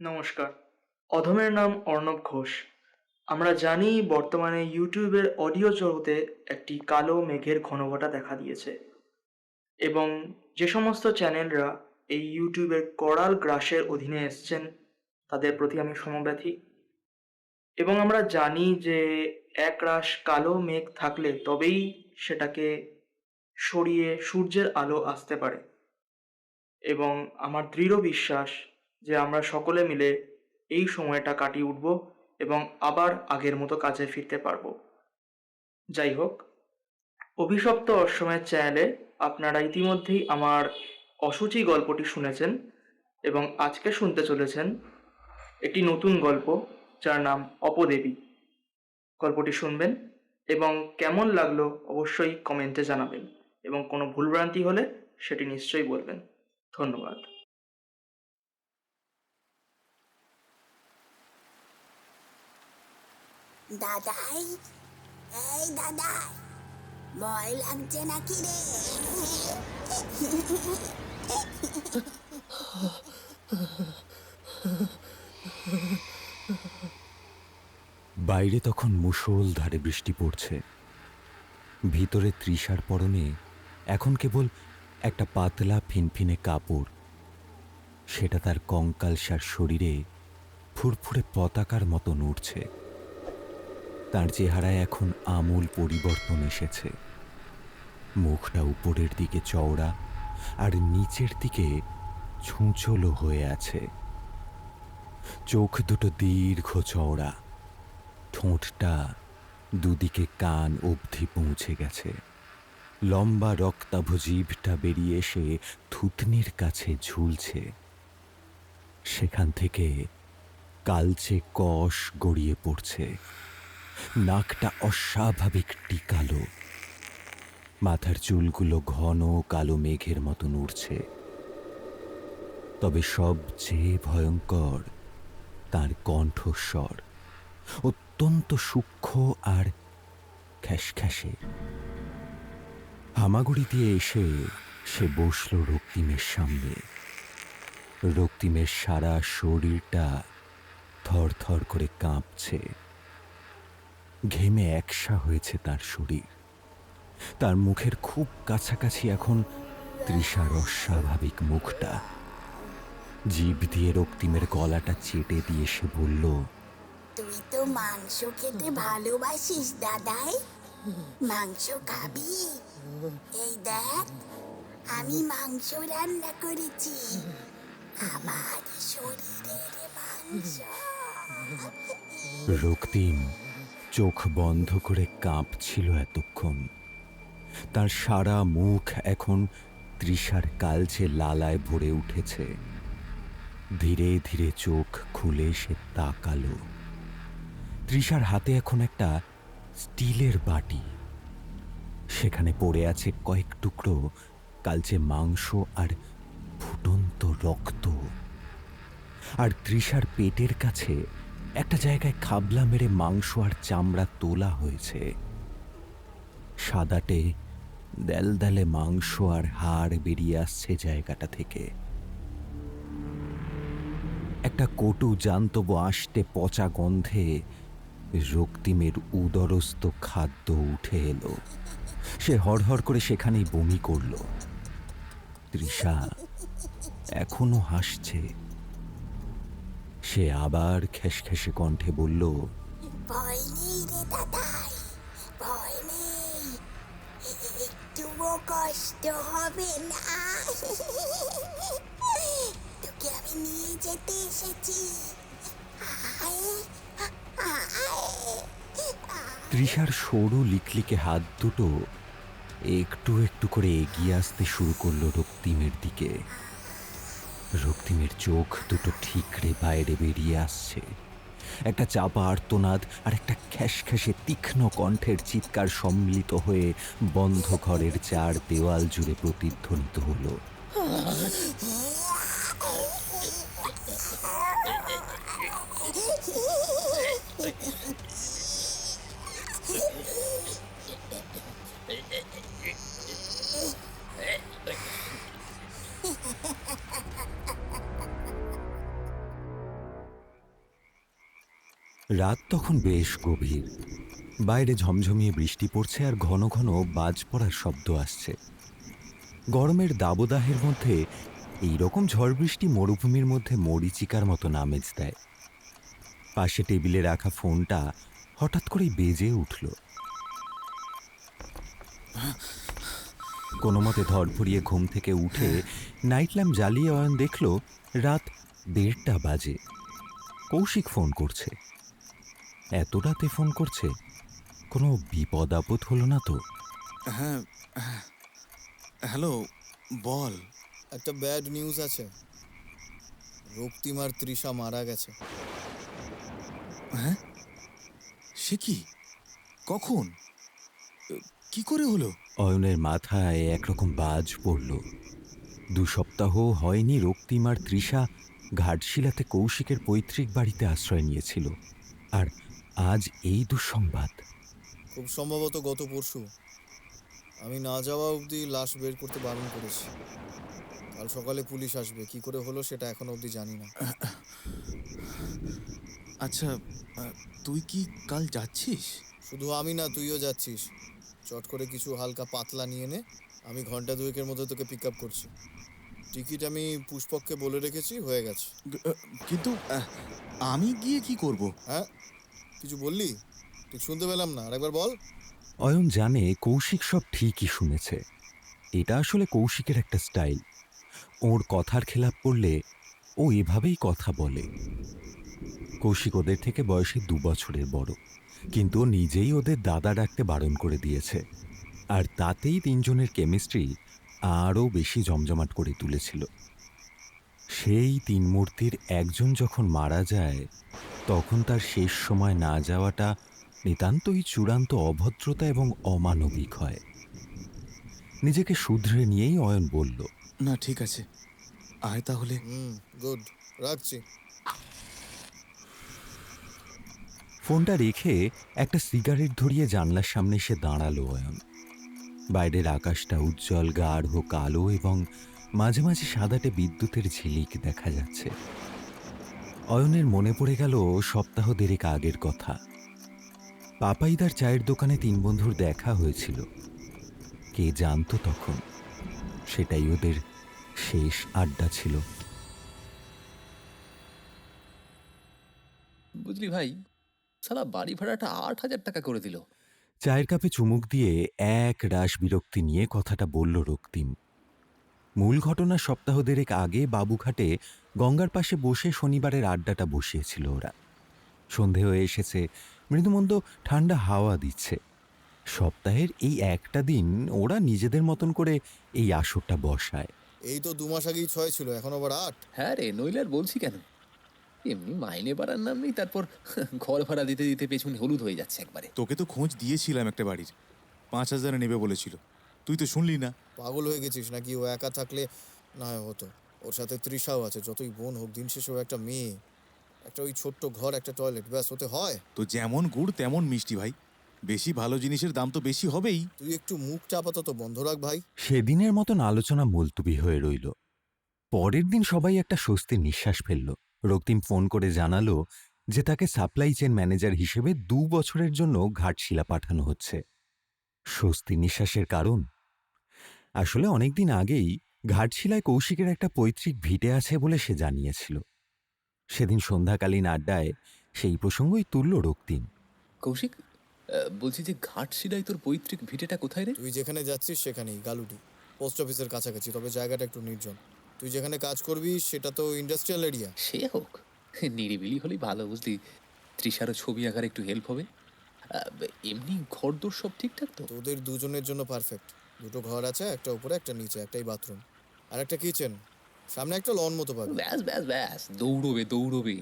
নমস্কার। অধমের নাম অর্ণব ঘোষ। আমরা জানি বর্তমানে ইউটিউবের অডিও জগতে একটি কালো মেঘের ঘনঘটা দেখা দিয়েছে এবং যে সমস্ত চ্যানেলরা এই ইউটিউবের করাল গ্রাসের অধীনে এসছেন তাদের প্রতি আমি সমব্যথী এবং আমরা জানি যে একরাশ কালো মেঘ থাকলে তবেই সেটাকে সরিয়ে সূর্যের আলো আসতে পারে এবং আমার দৃঢ় বিশ্বাস যে আমরা সকলে মিলে এই সময়টা কাটিয়ে উঠব এবং আবার আগের মতো কাজে ফিরতে পারবো। যাই হোক, অভিশপ্ত অশ্বমেধ চ্যানেলে আপনারা ইতিমধ্যেই আমার অশুচি গল্পটি শুনেছেন এবং আজকে শুনতে চলেছেন একটি নতুন গল্প যার নাম অপদেবী। গল্পটি শুনবেন এবং কেমন লাগলো অবশ্যই কমেন্টে জানাবেন এবং কোনো ভুলভ্রান্তি হলে সেটি নিশ্চয়ই বলবেন। ধন্যবাদ। দাদাই, এই দাদাই, ভয় লাগছে নাকি রে? বাইরে তখন মুষলধারে বৃষ্টি পড়ছে। ভিতরে তৃষার পরনে এখন কেবল একটা পাতলা ফিনফিনে কাপড়। সেটা তার কঙ্কালসার শরীরে ফুরফুরে পতাকার মতো নড়ছে। তার চেহারায় এখন আমূল পরিবর্তন এসেছে। মুখটা উপরের দিকে চওড়া আর নিচের দিকে ছুঁচলো হয়ে আছে। চোখ দুটো দীর্ঘ চওড়া, ঠোঁটটা দুদিকে কান অবধি পৌঁছে গেছে। লম্বা রক্তাভ জিভটা বেরিয়ে এসে থুতনির কাছে ঝুলছে। সেখান থেকে কালচে কষ গড়িয়ে পড়ছে। নাকটা অস্বাভাবিক টিকালো। মাথার চুলগুলো ঘন কালো মেঘের মতো উড়ছে। তবে সবচেয়ে ভয়ঙ্কর তার কণ্ঠস্বর, অত্যন্ত সূক্ষ্ম আর খ্যাসখ্যাসে। হামাগুড়ি দিয়ে এসে সে বসল রক্তিমের সামনে। রক্তিমের সারা শরীরটা থরথর করে কাঁপছে। ঘেমে একসা হয়েছে তার শরীর। তার মুখের খুব কাছাকাছি এখন তৃষার অস্বাভাবিক মুখটা। জিভ দিয়ে রক্তিমের গলাটা চেটে দিয়ে সে বলল, তুই তো মাংস খেতে ভালোবাসিস দাদাই। মাংস খাবি? এই দেখ, আমি মাংস রান্না করেছি, আমার শরীরের মাংস। রক্তিম চোখ বন্ধ করে কাঁপছিল এতক্ষণ। তার সারা মুখ এখন তৃষার কালচে লালায় ভরে উঠেছে। ধীরে ধীরে চোখ খুলে সে তাকালো। তৃষার হাতে এখন একটা স্টিলের বাটি। সেখানে পড়ে আছে কয়েক টুকরো কালচে মাংস আর ফুটন্ত রক্ত। আর তৃষার পেটের কাছে একটা জায়গায় খাবলা মেরে মাংস আর চামড়া তোলা হয়েছে। সাদাটে দেলদেলে মাংস আর হাড় বেরিয়ে আসছে জায়গাটা থেকে। একটা কটু জান্তব আষ্টে পচা গন্ধে রক্তিমের উদরস্থ খাদ্য উঠে এলো। সে হড়হড় করে সেখানেই বমি করল। তৃষা এখনো হাসছে। সে আবার খ্যাসখ্যাসে কণ্ঠে বলল, ভয় নেই রে দাদাই, ভয় নেই, একটুও কষ্ট হবে না। তোকে আমি নিয়ে যেতে এসেছি। আয়, আয়। তৃষার সরু লিকলিকে হাত দুটো একটু একটু করে এগিয়ে আসতে শুরু করলো রক্তিমের দিকে। রক্তিমের চোখ দুটো ঠিকরে বাইরে বেরিয়ে আসছে। একটা চাপা আর্তনাদ আর একটা খ্যাসখ্যাসে তীক্ষ্ণ কণ্ঠের চিৎকার সম্মিলিত হয়ে বন্ধ ঘরের চার দেওয়াল জুড়ে প্রতিধ্বনিত হলো। রাত তখন বেশ গভীর। বাইরে ঝমঝমিয়ে বৃষ্টি পড়ছে আর ঘন ঘন বাজ পড়ার শব্দ আসছে। গরমের দাবদাহের মধ্যে এইরকম ঝড় বৃষ্টি মরুভূমির মধ্যে মরীচিকার মতো আমেজ দেয়। পাশে টেবিলে রাখা ফোনটা হঠাৎ করেই বেজে উঠল। কোনো মতে ধড়ফড়িয়ে ঘুম থেকে উঠে নাইট ল্যাম্প জ্বালিয়ে অয়ন দেখল রাত 1:30 বাজে। কৌশিক ফোন করছে। এত রাতে ফোন করছে, কোনো বিপদ আপদ হলো না তো? হ্যাঁ, হ্যালো, বল। একটা ব্যাড নিউজ আছে। রক্তিম আর তৃষা মারা গেছে। হ্যাঁ, সে কি? কখন? কি করে হলো? অয়নের মাথায় একরকম বাজ পড়ল। 2 সপ্তাহ হয়নি রক্তিম আর তৃষা ঘাটশিলাতে কৌশিকের পৈতৃক বাড়িতে আশ্রয় নিয়েছিল, আর আজ এই দুঃসংবাদ। খুব সম্ভবত গত পরশু। আমি না যাওয়া অবধি লাশ বের করতে বারণ করেছি। কাল সকালে পুলিশ আসবে। কি করে হলো সেটা এখনো অবধি জানি না। আচ্ছা, তুই কি কাল যাচ্ছিস? শুধু আমি না, তুইও যাচ্ছিস। চট করে কিছু হালকা পাতলা নিয়ে নে। আমি ঘন্টা দুয়েকের মধ্যে তোকে পিক আপ করছি। টিকিট আমি পুষ্পককে বলে রেখেছি, হয়ে গেছে। কিন্তু আমি গিয়ে কি করব? হ্যাঁ, কিছু বললি? ঠিক শুনতে পেলাম না, আরেকবার বল। অয়ন জানে কৌশিক সব ঠিকই শুনেছে। এটা আসলে কৌশিকের একটা স্টাইল। ওর কথার খেলাপ করলে ও এভাবেই কথা বলে। কৌশিক ওদের থেকে বয়সে 2 বছরের বড়, কিন্তু ও নিজেই ওদের দাদা ডাকতে বারণ করে দিয়েছে। আর তাতেই 3 জনের কেমিস্ট্রি আরও বেশি জমজমাট করে তুলেছিল। সেই 3 মূর্তির একজন যখন মারা যায়, তখন তার শেষ সময় না যাওয়াটা নিতান্তই চূড়ান্ত অভদ্রতা এবং অমানবিক হয়। নিজেকে শুধরে নিয়েই অয়ন বলল, না, ঠিক আছে, আয় তাহলে। গুড, রাখছি। ফোনটা রেখে একটা সিগারেট ধরিয়ে জানলার সামনে এসে দাঁড়ালো অয়ন। বাইরের আকাশটা উজ্জ্বল গাঢ় কালো এবং মাঝে মাঝে সাদাটে বিদ্যুতের ঝিলিক দেখা যাচ্ছে। অয়নের মনে পড়ে গেল সপ্তাহ 1.5 আগের কথা। পাপাইদার চায়ের দোকানে 3 বন্ধুর দেখা হয়েছিল। কে জানতো তখন সেটাই ওদের শেষ আড্ডা ছিল। বুঝলি ভাই, সালা বাড়ি ভাড়াটা 8,000 টাকা করে দিল। চায়ের কাপে চুমুক দিয়ে এক রাশ বিরক্তি নিয়ে কথাটা বলল রক্তিম। মূল ঘটনা সপ্তাহ 1.5 আগে বাবুঘাটে গঙ্গার পাশে বসে শনিবারের আড্ডাটা বসিয়েছিল ওরা। সন্ধে হয়ে এসেছে, মৃদুমন্দ ঠান্ডা হাওয়া দিচ্ছে। সপ্তাহের এই একটা দিন ওরা নিজেদের মতন করে এই আসরটা বসায়। এই তো 2 মাস আগেই 6 ছিল, এখন আবার 8। হ্যাঁ রে, নইলে আর বলছি কেন। এমনি মাইনে বাড়ার নাম নেই, তারপর ঘর ভাড়া দিতে দিতে পেছনে হলুদ হয়ে যাচ্ছে একবারে। তোকে তো খোঁজ দিয়েছিলাম একটা বাড়ির, 5,000 নেবে বলেছিল, তুই তো শুনলি না। পাগল হয়ে গেছিস নাকি? ও একা থাকলে না হয় হতো। ওর সাথে তৃষাও আছে, যতই বোন হোক দিন শেষে ও একটা মেয়ে। একটা ওই ছোট্ট ঘর, একটা টয়লেট, ব্যাস হতে হয়। তো যেমন গুড় তেমন মিষ্টি ভাই, বেশি ভালো জিনিসের দাম তো বেশি হবেই। তুই একটু মুখটা আপাতত বন্ধ রাখ ভাই। সেদিনের মতন আলোচনা মুলতুবি হয়ে রইল। পরের দিন সবাই একটা স্বস্তির নিঃশ্বাস ফেলল। রক্তিম ফোন করে জানালো যে তাকে সাপ্লাই চেন ম্যানেজার হিসেবে 2 বছরের জন্য ঘাটশিলা পাঠানো হচ্ছে। স্বস্তি নিঃশ্বাসের কারণ আসলে অনেকদিন আগেই ঘাটশিলায় কৌশিকের একটা পৈতৃক ভিটে আছে বলে সে জানিয়েছিল। সেদিন সন্ধ্যাকালীন আড্ডায় সেই প্রসঙ্গই তুলল রক্তিম। কৌশিক, বলছি যে ঘাটশিলায় তোর পৈতৃক ভিটেটা কোথায় রে? তুই যেখানে যাচ্ছিস সেখানেই, গালুডি পোস্ট অফিসের কাছাকাছি, তবে জায়গাটা একটু নির্জন। তুই যেখানে কাজ করবি সেটা তো ইন্ডাস্ট্রিয়াল এরিয়া। সে হোক, নিরিবিলি হলেই ভালো বুঝলি। তৃষারও ছবি আঁকার একটু হেল্প হবে। এমনি ঘরদোর সব ঠিকঠাক তো? তোদের দুজনের জন্য পারফেক্ট। 2টো ঘর আছে, একটা উপরে একটা নিচে, একটাই বাথরুম আর একটা কিচেন। সামনে একটা লন মতো পাবি। ব্যাস ব্যাস ব্যাস, দৌড়বে দৌড়বে।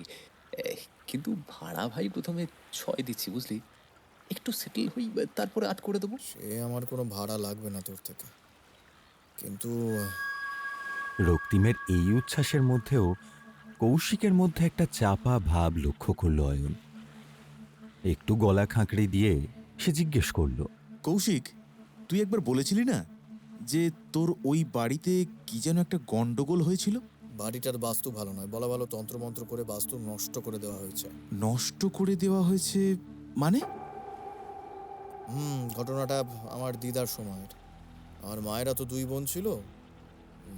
কিন্তু ভাড়া ভাই প্রথমে 6 দিচ্ছি বুঝলি, একটু সেটেল হই, তারপরে 8 করে দেবো। সে আমার কোনো ভাড়া লাগবে না তোর থেকে, কিন্তু রক্তিমের এই উচ্ছ্বাসের মধ্যেও কৌশিকের মধ্যে একটা চাপা ভাব লক্ষ্য করল অয়ন। একটু গলা খাঁকড়ে দিয়ে সে জিজ্ঞেস করল, কৌশিক, তুই একবার বলেছিলি না যে তোর ওই বাড়িতে কি যেন একটা গন্ডগোল হয়েছিল? বাড়িটার বাস্তু ভালো নয়, বলা ভালো তন্ত্রমন্ত্র করে বাস্তু নষ্ট করে দেওয়া হয়েছে। নষ্ট করে দেওয়া হয়েছে মানে? ঘটনাটা আমার দিদার সময়ের। আমার মায়েরা তো 2 বোন ছিল।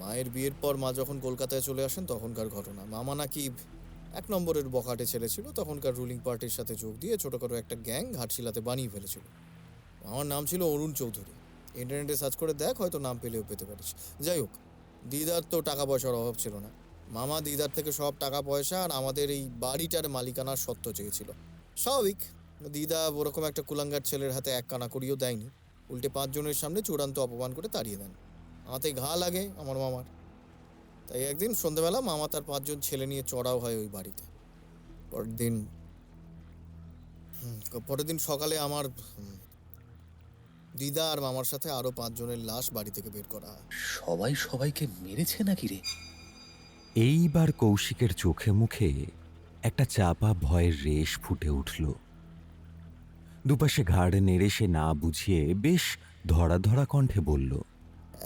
মায়ের বিয়ের পর মা যখন কলকাতায় চলে আসেন তখনকার ঘটনা। মামা নাকি 1 নম্বরের বখাটে ছেলে ছিল, তখনকার রুলিং পার্টির সাথে যোগ দিয়ে ছোটখাটো একটা গ্যাং ঘাটশিলাতে বানিয়ে ফেলেছিল। আমার নাম ছিল অরুণ চৌধুরী। ইন্টারনেটে সার্চ করে দেখ, হয়তো নাম পেলেও পেতে পারিস। যাই হোক, দিদার তো টাকা পয়সার অভাব ছিল না। মামা দিদার থেকে সব টাকা পয়সা আর আমাদের এই বাড়িটার মালিকানার সত্ত্ব চেয়েছিল। স্বাভাবিক, দিদা ওরকম একটা কুলাঙ্গার ছেলের হাতে 1 কানা করিও দেয়নি, উল্টে 5 জনের সামনে চূড়ান্ত অপমান করে তাড়িয়ে দেন। হাতে ঘা লাগে আমার মামার। তাই একদিন সন্ধ্যাবেলা মামা তার 5 জন ছেলে নিয়ে চড়াও হয় ওই বাড়িতে। পরের দিন সকালে আমার দিদা আর মামার সাথে আরো 5 জনের লাশ বাড়ি থেকে বের করা হয়। সবাই সবাইকে মেরেছে নাকি রে? এইবার কৌশিকের চোখে মুখে একটা চাপা ভয়ের রেশ ফুটে উঠল। দুপাশে ঘাড় নেড়ে সে না বুঝিয়ে বেশ ধরা ধরা কণ্ঠে বলল,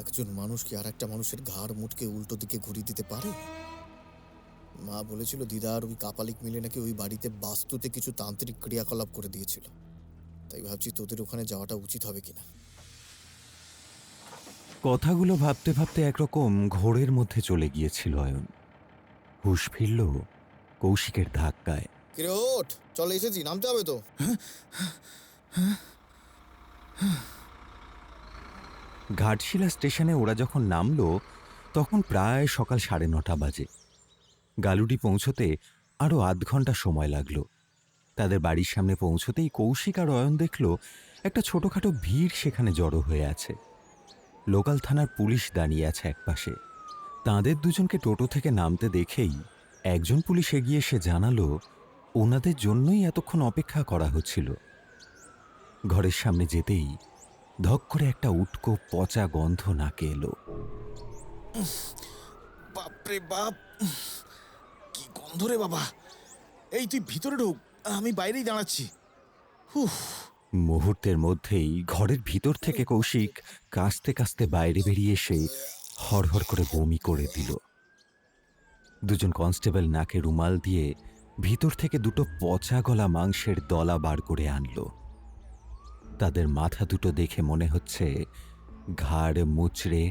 একজন মানুষ কি আর একটা মানুষের ঘাড় মুটকে উল্টো দিকে ঘুরিয়ে দিতে পারে? মা বলেছিল দিদা আর ওই কাপালিক মিলে নাকি ওই বাড়িতে বাস্তুতে কিছু তান্ত্রিক ক্রিয়াকলাপ করে দিয়েছিল। তাই ভাবছি তোদের ওখানে যাওয়াটা উচিত হবে কিনা। কথাগুলো ভাবতে ভাবতে একরকম ঘোরের মধ্যে চলে গিয়েছিল অয়ন। হুঁশ ফিরল কৌশিকের ধাক্কায়। কিরে ওঠ, চল এসেছি, নামতে হবে তো। ঘাটশিলা স্টেশনে ওরা যখন নামলো তখন প্রায় সকাল 9:30 বাজে। গালুডি পৌঁছতে আরও আধ ঘন্টা সময় লাগলো। তাদের বাড়ির সামনে পৌঁছতেই কৌশিক আর অয়ন দেখল একটা ছোটখাটো ভিড় সেখানে জড়ো হয়ে আছে। লোকাল থানার পুলিশ দাঁড়িয়ে আছে একপাশে। তাদের দুজনকে টোটো থেকে নামতে দেখেই একজন পুলিশ এগিয়ে এসে জানালো ওনাদের জন্যই এতক্ষণ অপেক্ষা করা হচ্ছিল। ঘরের সামনে যেতেই ধক করে একটা উটকো পচা গন্ধ নাকে এলো। বাপরে বাপ, কি গন্ধ রে বাবা! এই তুই ভিতরে ঢোক, আমি বাইরেই দাঁড়াচ্ছি। মুহূর্তের মধ্যেই ঘরের ভিতর থেকে কৌশিক কাস্তে কাস্তে বাইরে বেরিয়ে এসে হড়হড় করে বমি করে দিল। দুজন কনস্টেবল নাকে রুমাল দিয়ে ভিতর থেকে 2টো পচা গলা মাংসের দলা বার করে আনলো। তাদের মাথা দুটো দেখে মনে হচ্ছে ঘাড় মুচড়ে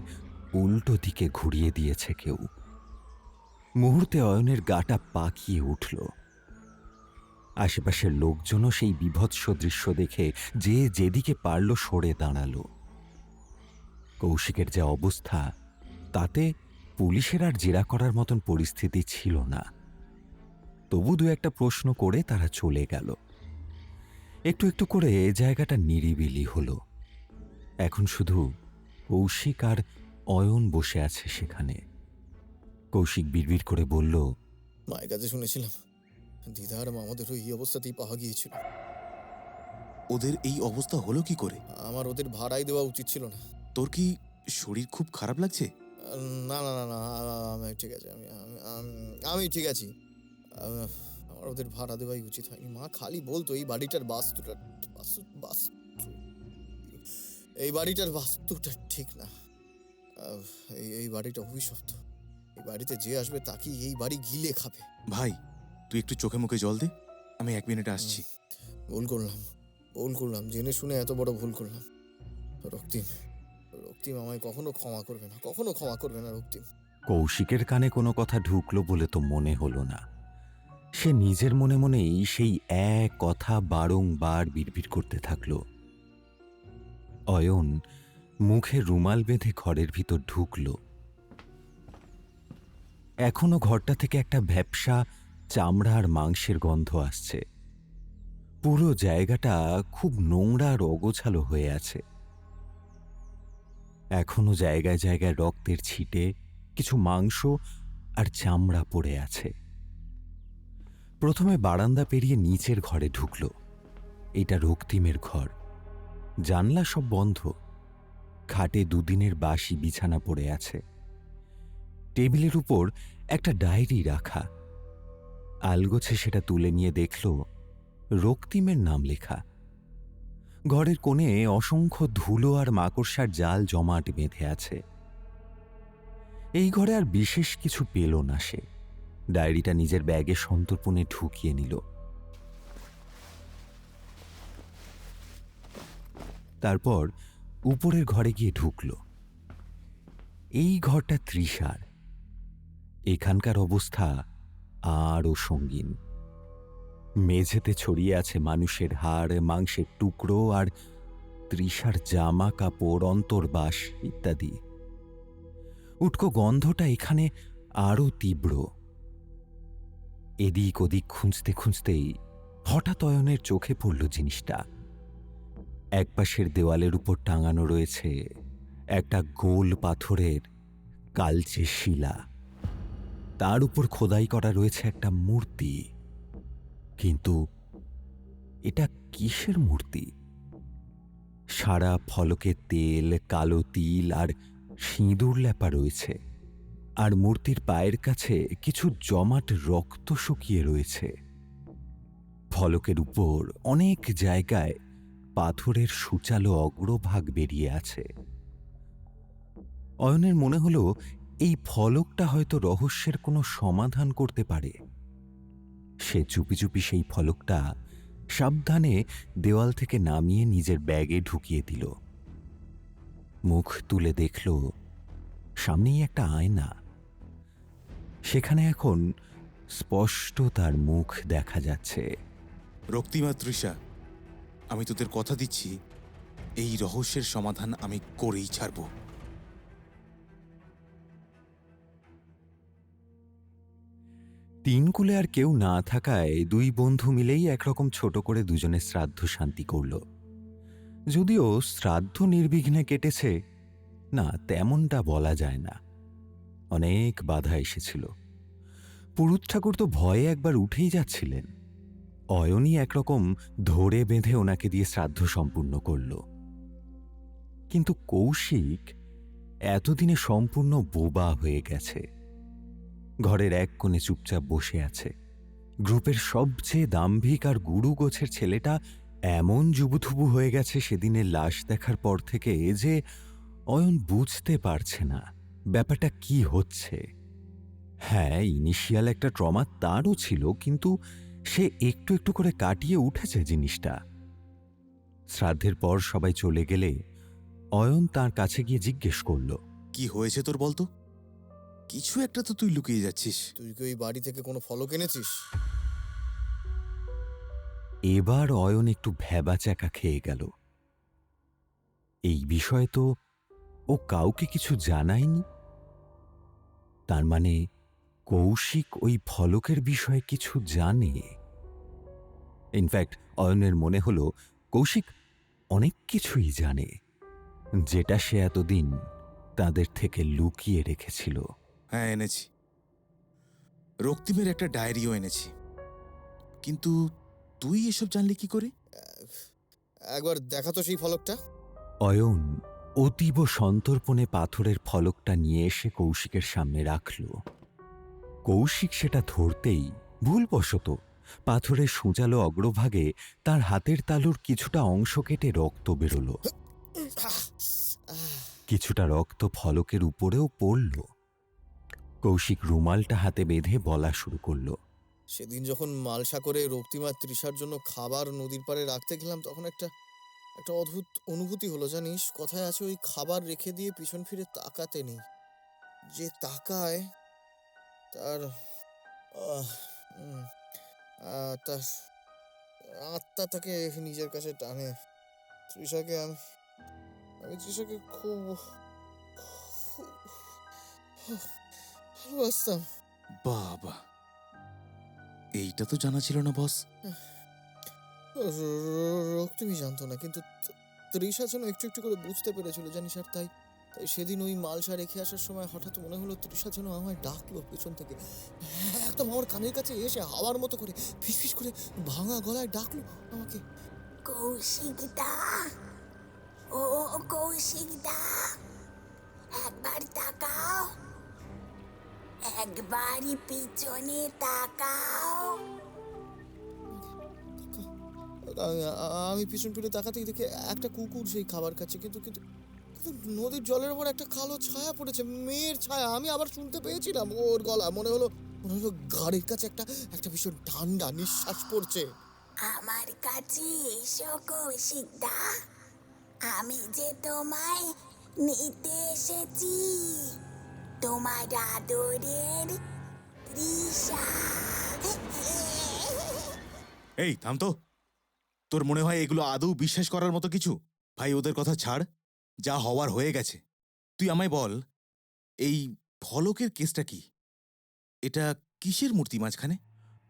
উল্টো দিকে ঘুরিয়ে দিয়েছে কেউ। মুহূর্তে অয়নের গাটা পাকিয়ে উঠল। আশেপাশের লোকজনও সেই বীভৎস দৃশ্য দেখে যে যেদিকে পারল সরে দাঁড়ালো। কৌশিকের যে অবস্থা তাতে পুলিশের আর জেরা করার মতন পরিস্থিতি ছিল না। তবু 2-1টা প্রশ্ন করে তারা চলে গেল। একটু একটু করে জায়গাটা নিরিবিলি হলো। এখন শুধু কৌশিক আর অয়ন বসে আছে সেখানে। কৌশিক বিড়বিড় করে বলল, মায়ের কাছে শুনেছিলাম দিদা আর মামাদের ওই অবস্থাতেই পাওয়া গিয়েছিল। ওদের এই অবস্থা হলো কি করে? আমার ওদের ভাড়াই দেওয়া উচিত ছিল না। তোর কি শরীর খুব খারাপ লাগছে? না না না না, আমি ঠিক আছে, আমি ঠিক আছি। আমার ওদের ভাড়া দেওয়াই উচিত হয়নি। মা খালি বলতো এই বাড়িটার এই বাড়িটার বাস্তুটা ঠিক না। এই বাড়িটা অভিশপ্ত। এই বাড়িতে যে আসবে তাকেই এই বাড়ি গিলে খাবে। ভাই, তুই একটু চোখে মুখে জল দে, আমি 1 মিনিটে আসছি। ভুল করলাম, জেনে শুনে এত বড় ভুল করলাম। রক্তিম আমায় কখনো ক্ষমা করবে না রক্তিম। কৌশিকের কানে কোনো কথা ঢুকলো বলে তো মনে হলো না। সে নিজের মনে মনেই সেই এক কথা বারংবার বিড়বিড় করতে থাকলো। অয়ন মুখে রুমাল বেঁধে ঘরের ভিতর ঢুকল। এখনো ঘরটা থেকে একটা ভ্যাপসা চামড়া আর মাংসের গন্ধ আসছে। পুরো জায়গাটা খুব নোংরা আর অগোছালো হয়ে আছে। এখনো জায়গায় জায়গায় রক্তের ছিটে, কিছু মাংস আর চামড়া পড়ে আছে। প্রথমে বারান্দা পেরিয়ে নিচের ঘরে ঢুকল। এটা রক্তিমের ঘর। জানলা সব বন্ধ। খাটে 2 দিনের বাসি বিছানা পড়ে আছে। টেবিলের উপর একটা ডায়েরি রাখা। আলগোছে সেটা তুলে নিয়ে দেখল রক্তিমের নাম লেখা। ঘরের কোণে অসংখ্য ধুলো আর মাকড়সার জাল জমাট বেঁধে আছে। এই ঘরে আর বিশেষ কিছু পেল না সে। ডায়েরিটা নিজের ব্যাগে সন্তর্পণে ঢুকিয়ে নিল। তারপর উপরের ঘরে গিয়ে ঢুকল। এই ঘরটা তৃষার। এখানকার অবস্থা আরও সঙ্গীন। মেঝেতে ছড়িয়ে আছে মানুষের হাড়, মাংসের টুকরো আর তৃষার জামা কাপড়, অন্তর্বাস ইত্যাদি। উটকো গন্ধটা এখানে আরও তীব্র। এদিক ওদিক খুঁজতে খুঁজতেই হঠাৎ অয়নের চোখে পড়ল জিনিসটা। একপাশের দেওয়ালের উপর টাঙানো রয়েছে একটা গোল পাথরের কালচে শিলা। তার উপর খোদাই করা রয়েছে একটা মূর্তি। কিন্তু এটা কিসের মূর্তি? সারা ফলকে তেল, কালো তিল আর সিঁদুর লেপা রয়েছে, আর মূর্তির পায়ের কাছে কিছু জমাট রক্ত শুকিয়ে রয়েছে। ফলকের উপর অনেক জায়গায় পাথরের সূচালো অগ্রভাগ বেরিয়ে আছে। অয়নের মনে হলো এই ফলকটা হয়তো রহস্যের কোনো সমাধান করতে পারে। সে চুপি চুপি সেই ফলকটা সাবধানে দেওয়াল থেকে নামিয়ে নিজের ব্যাগে ঢুকিয়ে দিল। মুখ তুলে দেখল সামনেই একটা আয়না। সেখানে এখন স্পষ্ট তার মুখ দেখা যাচ্ছে। রক্তিমা, তৃষা, আমি তোদের কথা দিচ্ছি, এই রহস্যের সমাধান আমি করেই ছাড়ব। তিনকুলে আর কেউ না থাকায় দুই বন্ধু মিলেই একরকম ছোট করে দুজনে শ্রাদ্ধ শান্তি করল। যদিও শ্রাদ্ধ নির্বিঘ্নে কেটেছে না, তেমনটা বলা যায় না। অনেক বাধা এসেছিল। পুরুত ঠাকুর তো ভয়ে একবার উঠেই যাচ্ছিলেন। অয়নই একরকম ধরে বেঁধে ওনাকে দিয়ে শ্রাদ্ধ সম্পূর্ণ করল। কিন্তু কৌশিক এতদিনে সম্পূর্ণ বোবা হয়ে গেছে। ঘরের এক কোণে চুপচাপ বসে আছে। গ্রুপের সবচেয়ে দাম্ভিক আর গুরু গোছের ছেলেটা এমন জুবুথুবু হয়ে গেছে সেদিনের লাশ দেখার পর থেকে যে অয়ন বুঝতে পারছে না ব্যাপারটা কি হচ্ছে। হ্যাঁ, ইনিশিয়াল একটা ট্রমা তারও ছিল, কিন্তু সে একটু একটু করে কাটিয়ে উঠেছে জিনিসটা। শ্রাদ্ধের পর সবাই চলে গেলে অয়ন তার কাছে গিয়ে জিজ্ঞেস করল, কি হয়েছে তোর বলতো? কিছু একটা তো তুই লুকিয়ে যাচ্ছিস। তুই কি ওই বাড়ি থেকে কোনো ফলক এনেছিস? এবার অয়ন একটু ভ্যাবাচ্যাকা খেয়ে গেল। এই বিষয়ে তো ও কাউকে কিছু জানায়নি। তার মানে কৌশিক ওই ফলকের বিষয়ে কিছু জানে। ইনফ্যাক্ট অয়নের মনে হলো কৌশিক অনেক কিছুই জানে, যেটা সে এতদিন তাদের থেকে লুকিয়ে রেখেছিল। হ্যাঁ, এনেছি। রক্তিমের একটা ডায়েরিও এনেছি। কিন্তু তুই এসব জানলি কি করে? একবার দেখা তো সেই ফলকটা। অয়ন অতীব সন্তর্পণে পাথরের ফলকটা নিয়ে এসে কৌশিকের সামনে রাখল। কৌশিক সেটা ধরতেই ভুলবশত পাথরের সূচালো অগ্রভাগে তার হাতের তালুর কিছুটা অংশ কেটে রক্ত বেরোল। কিছুটা রক্ত ফলকের উপরেও পড়ল। কৌশিক রুমালটা হাতে বেঁধে বলা শুরু করল, সেদিন যখন মালসা করে রক্তিমা তৃষার জন্য খাবার নদীর পাড়ে রাখতে গেলাম, তখন একটা একটা অদ্ভুত অনুভূতি হলো জানিস। কথায় আছে, ওই খাবার রেখে দিয়ে পিছন ফিরে তাকাতে নেই। যে তাকায় তার আহ, উম, তার আত্মা তাকে নিজের কাছে টানে। তৃষাকে আমি আমি তৃষাকে খুব খুব ভালোবাসতাম। বাবা, এইটা তো জানা ছিল না বস। রক্তিমই জানতো না, কিন্তু তৃষা যেন একটু একটু করে বুঝতে পেরেছিল জানিস। আর তাই তাই সেদিন ওই মালসা রেখে আসার সময় হঠাৎ মনে হলো তৃষা যেন আমায় ডাকলো পেছন থেকে। একদম আমার কানের কাছে এসে হাওয়ার মতো করে ফিসফিস করে ভাঙা গলায় ডাকলো আমাকে। কৌশিকদা, ও কৌশিকদা, একবার তাকাও, একবারই পিছনে তাকাও। আমি পিছন ফিরে তাকাতেই দেখে একটা কুকুর সেই খাবার খাচ্ছে, কিন্তু কিন্তু নদীর জলের উপর একটা কালো ছায়া পড়েছে, মেয়ের ছায়া। আমি আবার শুনতে পেয়েছিলাম ওর গলা, মনে হলো গাড়ির কাছে একটা একটা ভীষণ ঠান্ডা নিঃশ্বাস পড়ছে। আমার কাছে এসো কৌশিকদা, আমি যে তোমায় নিতে এসেছি, তোমার আদরের তৃষা। এই থাম তো। তোর মনে হয় এগুলো আদৌ বিশ্বাস করার মতো কিছু? ভাই ওদের কথা ছাড়, যা হওয়ার হয়ে গেছে। তুই আমায় বল, এই ফলকের কেসটা কি? এটা কিসের মূর্তি মাঝখানে?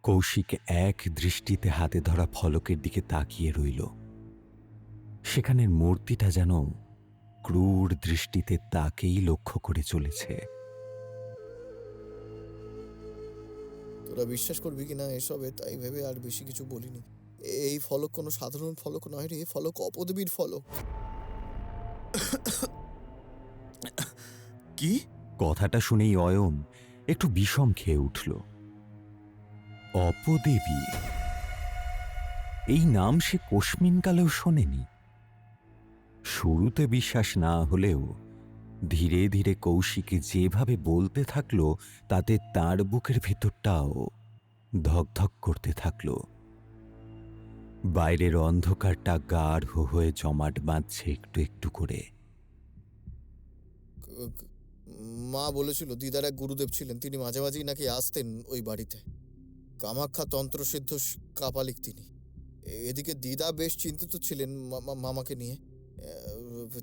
কৌশিক এক দৃষ্টিতে হাতে ধরা ফলকের দিকে তাকিয়ে রইল। সেখানের মূর্তিটা যেন ক্রূর দৃষ্টিতে তাকেই লক্ষ্য করে চলেছে। তোরা বিশ্বাস করবি কিনা এসবে তাই ভেবে আর বেশি কিছু বলিনি। এই ফলক কোনো সাধারণ ফলক নয় রে, ফলক অপদেবীর ফলক। কি? কথাটা শুনেই অয়ন একটু বিষম খেয়ে উঠল। অপদেবী, এই নাম সে কোশমিনকালেও শোনেনি। শুরুতে বিশ্বাস না হলেও ধীরে ধীরে কৌশিক যেভাবে বলতে থাকলো তাতে তার বুকের ভেতরটাও ধকধক করতে থাকলো। বাইরের অন্ধকারটা গাঢ় হয়ে জমাট বাঁধছে একটু একটু করে। মা বলেছিল দিদার এক গুরুদেব ছিলেন, তিনি মাঝে মাঝেই নাকি আসতেন ওই বাড়িতে। কামাখ্যা তন্ত্রসিদ্ধ কাপালিক তিনি। এদিকে দিদা বেশ চিন্তিত ছিলেন মামাকে নিয়ে।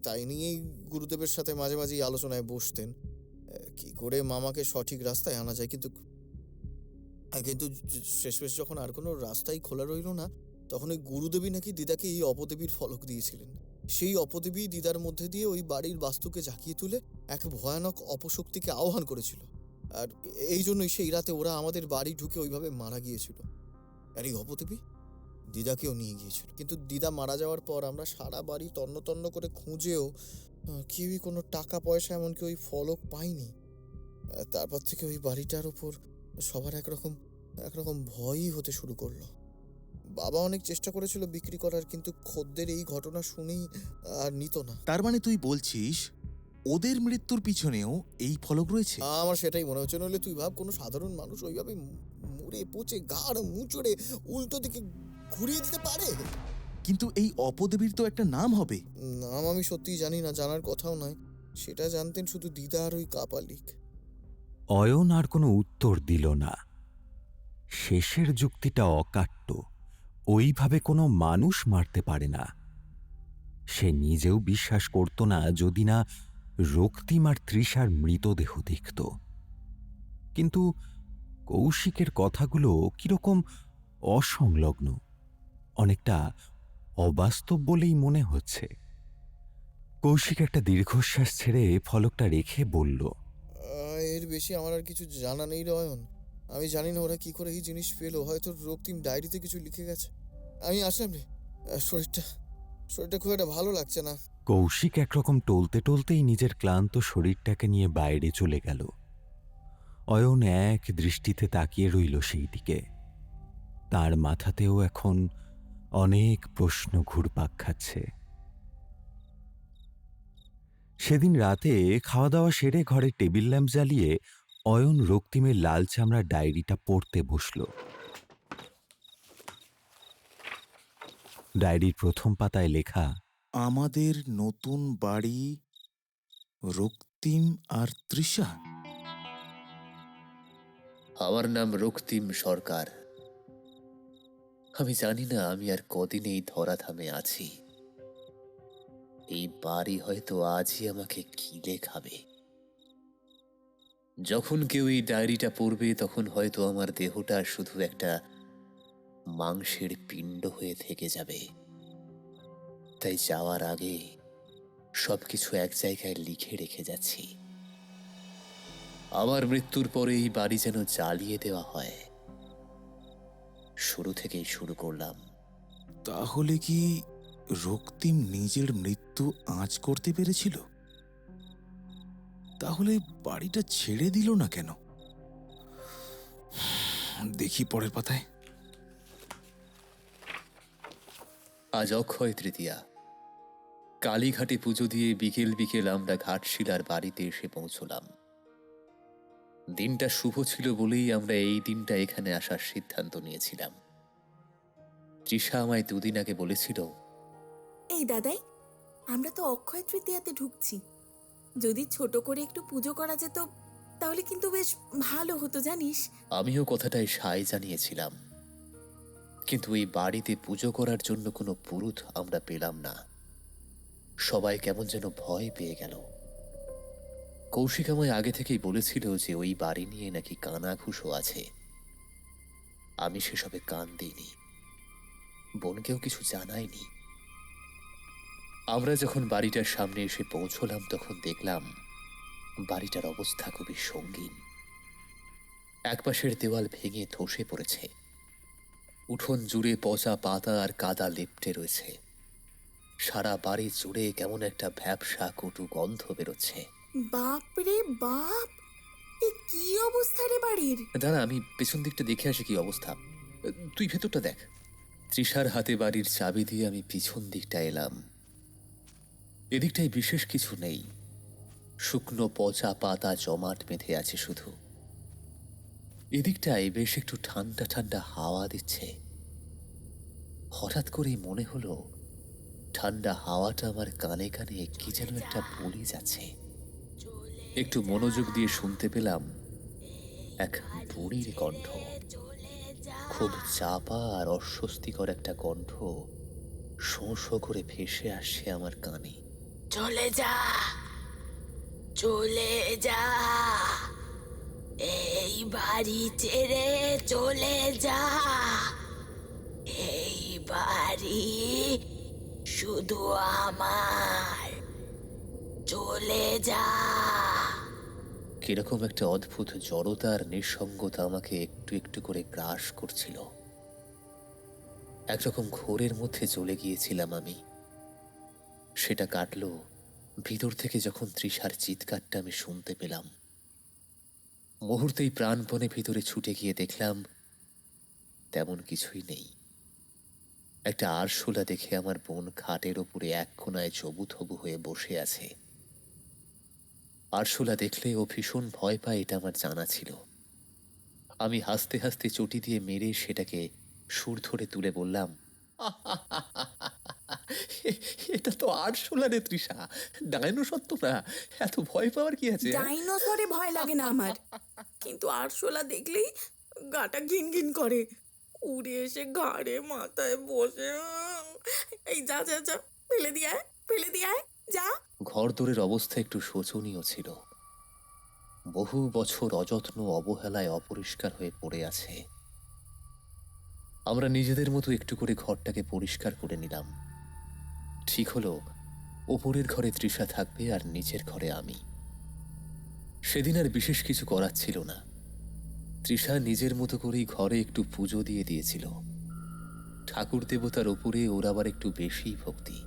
তাই নিয়েই গুরুদেবের সাথে মাঝে মাঝেই আলোচনায় বসতেন কি করে মামাকে সঠিক রাস্তায় আনা যায়। কিন্তু কিন্তু শেষমেশ যখন আর কোনো রাস্তাই খোলা রইল না, তখন ওই গুরুদেবী নাকি দিদাকে এই অপদেবীর ফলক দিয়েছিলেন। সেই অপদেবী দিদার মধ্যে দিয়ে ওই বাড়ির বাস্তুকে ঝাঁকিয়ে তুলে এক ভয়ানক অপশক্তিকে আহ্বান করেছিল। আর এই জন্যই সেই রাতে ওরা আমাদের বাড়ি ঢুকে ওইভাবে মারা গিয়েছিল। আর এই অপদেবী দিদাকেও নিয়ে গিয়েছিল। কিন্তু দিদা মারা যাওয়ার পর আমরা সারা বাড়ি তন্ন তন্ন করে খুঁজেও কেউই কোনো টাকা পয়সা এমনকি ওই ফলক পাইনি। তারপর থেকে ওই বাড়িটার উপর সবার একরকম ভয়ই হতে শুরু করলো। বাবা অনেক চেষ্টা করেছিল বিক্রি করার, কিন্তু খদ্দের এই ঘটনা শুনেই আর নিত না। তার মানে তুই বলছিস ওদের মৃত্যুর পিছনেও এই ফলক রয়েছে? আমার সেটাই মনে হচ্ছে। নইলে তুই ভাব, কোনো সাধারণ মানুষ ওইভাবে মুড়ে পচে ঘাড় মুচড়ে উল্টো দিকে ঘুরিয়ে দিতে পারে? কিন্তু এই অপদেবীর তো একটা নাম হবে। নাম আমি সত্যিই জানি না, জানার কথাও নয়। সেটা জানতেন শুধু দিদা আর ওই কাপালিক। অয়ন আর কোনো উত্তর দিল না। শেষের যুক্তিটা অকাট্য। ওইভাবে কোনো মানুষ মারতে পারে না। সে নিজেও বিশ্বাস করত না যদি না রক্তিম আর তৃষার মৃতদেহ দেখত। কিন্তু কৌশিকের কথাগুলো কিরকম অসংলগ্ন, অনেকটা অবাস্তব বলেই মনে হচ্ছে। কৌশিক একটা দীর্ঘশ্বাস ছেড়ে ফলকটা রেখে বলল, এর বেশি আমার আর কিছু জানা নেই রে অয়ন। আমি জানি না ওরা কি করে এই জিনিস পেলো। হয়তো রক্তিম ডায়েরিতে কিছু লিখে গেছে। আমি আসলাম রে। শরীরটা খুব একটা ভালো লাগছে না। কৌশিক একরকম টলতে টলতেই নিজের ক্লান্ত শরীরটাকে নিয়ে বাইরে চলে গেল। অয়ন এক দৃষ্টিতে তাকিয়ে রইল সেই দিকে। তার মাথাতেও এখন অনেক প্রশ্ন ঘুরপাক খাচ্ছে। সেদিন রাতে খাওয়া দাওয়া সেরে ঘরে টেবিল ল্যাম্প জ্বালিয়ে অয়ন রক্তিমের লাল চামড়া ডায়েরিটা পড়তে বসল। ডায়েরির প্রথম পাতায় লেখা, আমাদের নতুন বাড়ি, রক্তিম আর তৃষা। আমার নাম রক্তিম সরকার। আমি জানি না আমি আর কদিন এই ধরাধামে আছি। এই বাড়ি হয়তো আজই আমাকে গিলে খাবে। যখন কেউ এই ডায়েরিটা পড়বে তখন হয়তো আমার দেহটা শুধু একটা মাংসের পিণ্ড হয়ে থেকে যাবে। তাই যাওয়ার আগে সবকিছু এক জায়গায় লিখে রেখে যাচ্ছি। আমার মৃত্যুর পরে এই বাড়ি যেন জ্বালিয়ে দেওয়া হয়। শুরু থেকেই শুরু করলাম। তাহলে কি রক্তিম নিজের মৃত্যু আঁচ করতে পেরেছিল? তাহলে বাড়িটা ছেড়ে দিল না কেন? দেখি পরের পাতায়। আজ অক্ষয় তৃতীয়া। কালীঘাটে পুজো দিয়ে বিকেল বিকেল আমরা ঘাটশিলার বাড়িতে এসে পৌঁছলাম। দিনটা শুভ ছিল বলেই আমরা এই দিনটা এখানে আসার সিদ্ধান্ত নিয়েছিলাম। তৃষা আমায় দুদিন আগে বলেছিল, এই দাদাই, আমরা তো অক্ষয় তৃতীয়াতে ঢুকছি। যদি ছোট করে একটু পুজো করা যেত তাহলে কিন্তু বেশ ভালো হতো জানিস। আমিও কথাটায় সায় জানিয়েছিলাম, কিন্তু এই বাড়িতে পুজো করার জন্য কোনো পুরুত আমরা পেলাম না। সবাই কেমন যেন ভয় পেয়ে গেল। কৌশিক আমায় আগে থেকেই বলেছিল যে ওই বাড়ি নিয়ে নাকি কানাঘুষো আছে। আমি সেসবে কান দিইনি, বোনকেও কিছু জানাইনি। আমরা যখন বাড়িটার সামনে এসে পৌঁছলাম তখন দেখলাম বাড়িটার অবস্থা খুবই সঙ্গীন। একপাশের দেওয়াল ভেঙে ধসে পড়েছে, উঠোন জুড়ে পচা পাতা আর কাদা লেপ্টে রয়েছে। সারা বাড়ি জুড়ে কেমন একটা ভ্যাপসা কটু গন্ধ বেরোচ্ছে। বাপ রে বাপ, এ কি অবস্থা রে বাড়ির! দাঁড়া, আমি পেছন দিকটা দেখে আসি কি অবস্থা। তুই ভেতরটা দেখ। তৃষার হাতে বাড়ির চাবি দিয়ে আমি পিছন দিকটা এলাম। এদিকটায় বিশেষ কিছু নেই, শুকনো পচা পাতা জমাট বেঁধে আছে শুধু। এদিকটায় বেশ একটু ঠান্ডা ঠান্ডা হাওয়া দিচ্ছে। হঠাৎ করেই মনে হলো ঠান্ডা হাওয়াটা আমার কানে কানে কি যেন একটা বলে যাচ্ছে। একটু মনোযোগ দিয়ে শুনতে পেলাম এক বুড়ির কণ্ঠ, খুব চাপা আর অস্বস্তিকর একটা কণ্ঠ শোঁ শোঁ করে ভেসে আসছে আমার কানে। চলে যা, চলে যা, এই বাড়ি ছেড়ে চলে যা। এই বাড়ি শুধু আমার, চলে যা। কিরকম একটা অদ্ভুত জড়তা আর নিঃসঙ্গতা আমাকে একটু একটু করে গ্রাস করছিল। একরকম ঘোরের মধ্যে চলে গিয়েছিলাম আমি। সেটা কাটলো ভিতর থেকে যখন তৃষার চিৎকারটা আমি শুনতে পেলাম। মুহূর্তেই প্রাণপণে ভিতরে ছুটে গিয়ে দেখলাম তেমন কিছুই নেই। একটা আরশোলা দেখে আমার বোন খাটের ওপরে এক কোনায় জবুথবু হয়ে বসে আছে। আরশোলা দেখলে ও ভীষণ ভয় পায়, এটা আমার জানা ছিল। আমি হাসতে হাসতে চটি দিয়ে মেরে সেটাকে সুর ধরে তুলে বললাম, এটা তো আরশোলা রে তৃষা, ডাইনোসর তো না, এত ভয় পাওয়ার কি আছে? ডাইনোসরে ভয় লাগে না আমার, কিন্তু আরশোলা দেখলেই গাটা ঘিন ঘিন করে, উড়ে এসে ঘাড়ে মাথায় বসে। এই যা যা যা, ফেলে দিয়ে আয়, ফেলে দিয়ে আয়, যা। ঘরদোরের অবস্থা একটু শোচনীয় ছিল। বহু বছর অযত্ন অবহেলায় অপরিষ্কার হয়ে পড়ে আছে। আমরা নিজেদের মতো একটু করে ঘরটাকে পরিষ্কার করে নিলাম। ঠিক হলো, ওপরের ঘরে তৃষা থাকবে আর নিচের ঘরে আমি। সেদিন আর বিশেষ কিছু করার ছিল না। তৃষা নিজের মতো করেই ঘরে একটু পুজো দিয়ে দিয়েছিল। ঠাকুর দেবতার ওপরে ওর আবার একটু বেশি ভক্তি।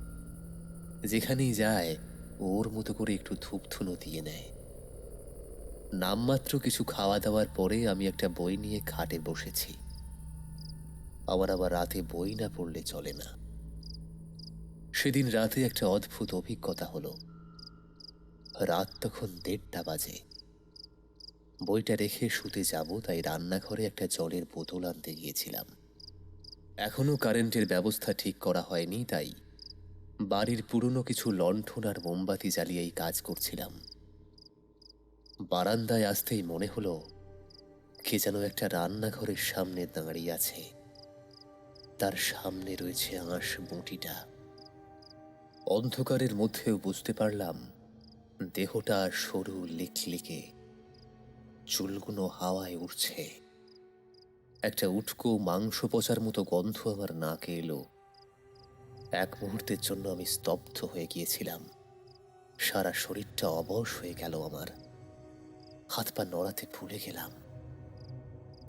যেখানেই যায় ওর মতো করে একটু ধূপধুনো দিয়ে নেয়। নামমাত্র কিছু খাওয়া দাওয়ার পরে আমি একটা বই নিয়ে খাটে বসেছি। আমার আবার রাতে বই না পড়লে চলে না। সেদিন রাতে একটা অদ্ভুত অভিজ্ঞতা হলো। রাত তখন 1:30 বাজে। বইটা রেখে শুতে যাব তাই রান্নাঘরে একটা জলের বোতল আনতে গিয়েছিলাম। এখনো কারেন্টের ব্যবস্থা ঠিক করা হয়নি, তাই বাড়ির পুরনো কিছু লণ্ঠন আর মোমবাতি জ্বালিয়েই কাজ করছিলাম। বারান্দায় আসতেই মনে হলো কে যেন একটা রান্নাঘরের সামনে দাঁড়িয়ে আছে। তার সামনে রয়েছে আঁশ বঁটিটা। অন্ধকারের মধ্যেও বুঝতে পারলাম দেহটা সরু লিকলিকে, চুলগুলো হাওয়ায় উড়ছে। একটা উটকো মাংস পচার মতো গন্ধ আমার নাকে এলো। এক মুহূর্তের জন্য আমি স্তব্ধ হয়ে গিয়েছিলাম। সারা শরীরটা অবশ হয়ে গেল আমার। হাত পা নড়াতে ভুলে গেলাম।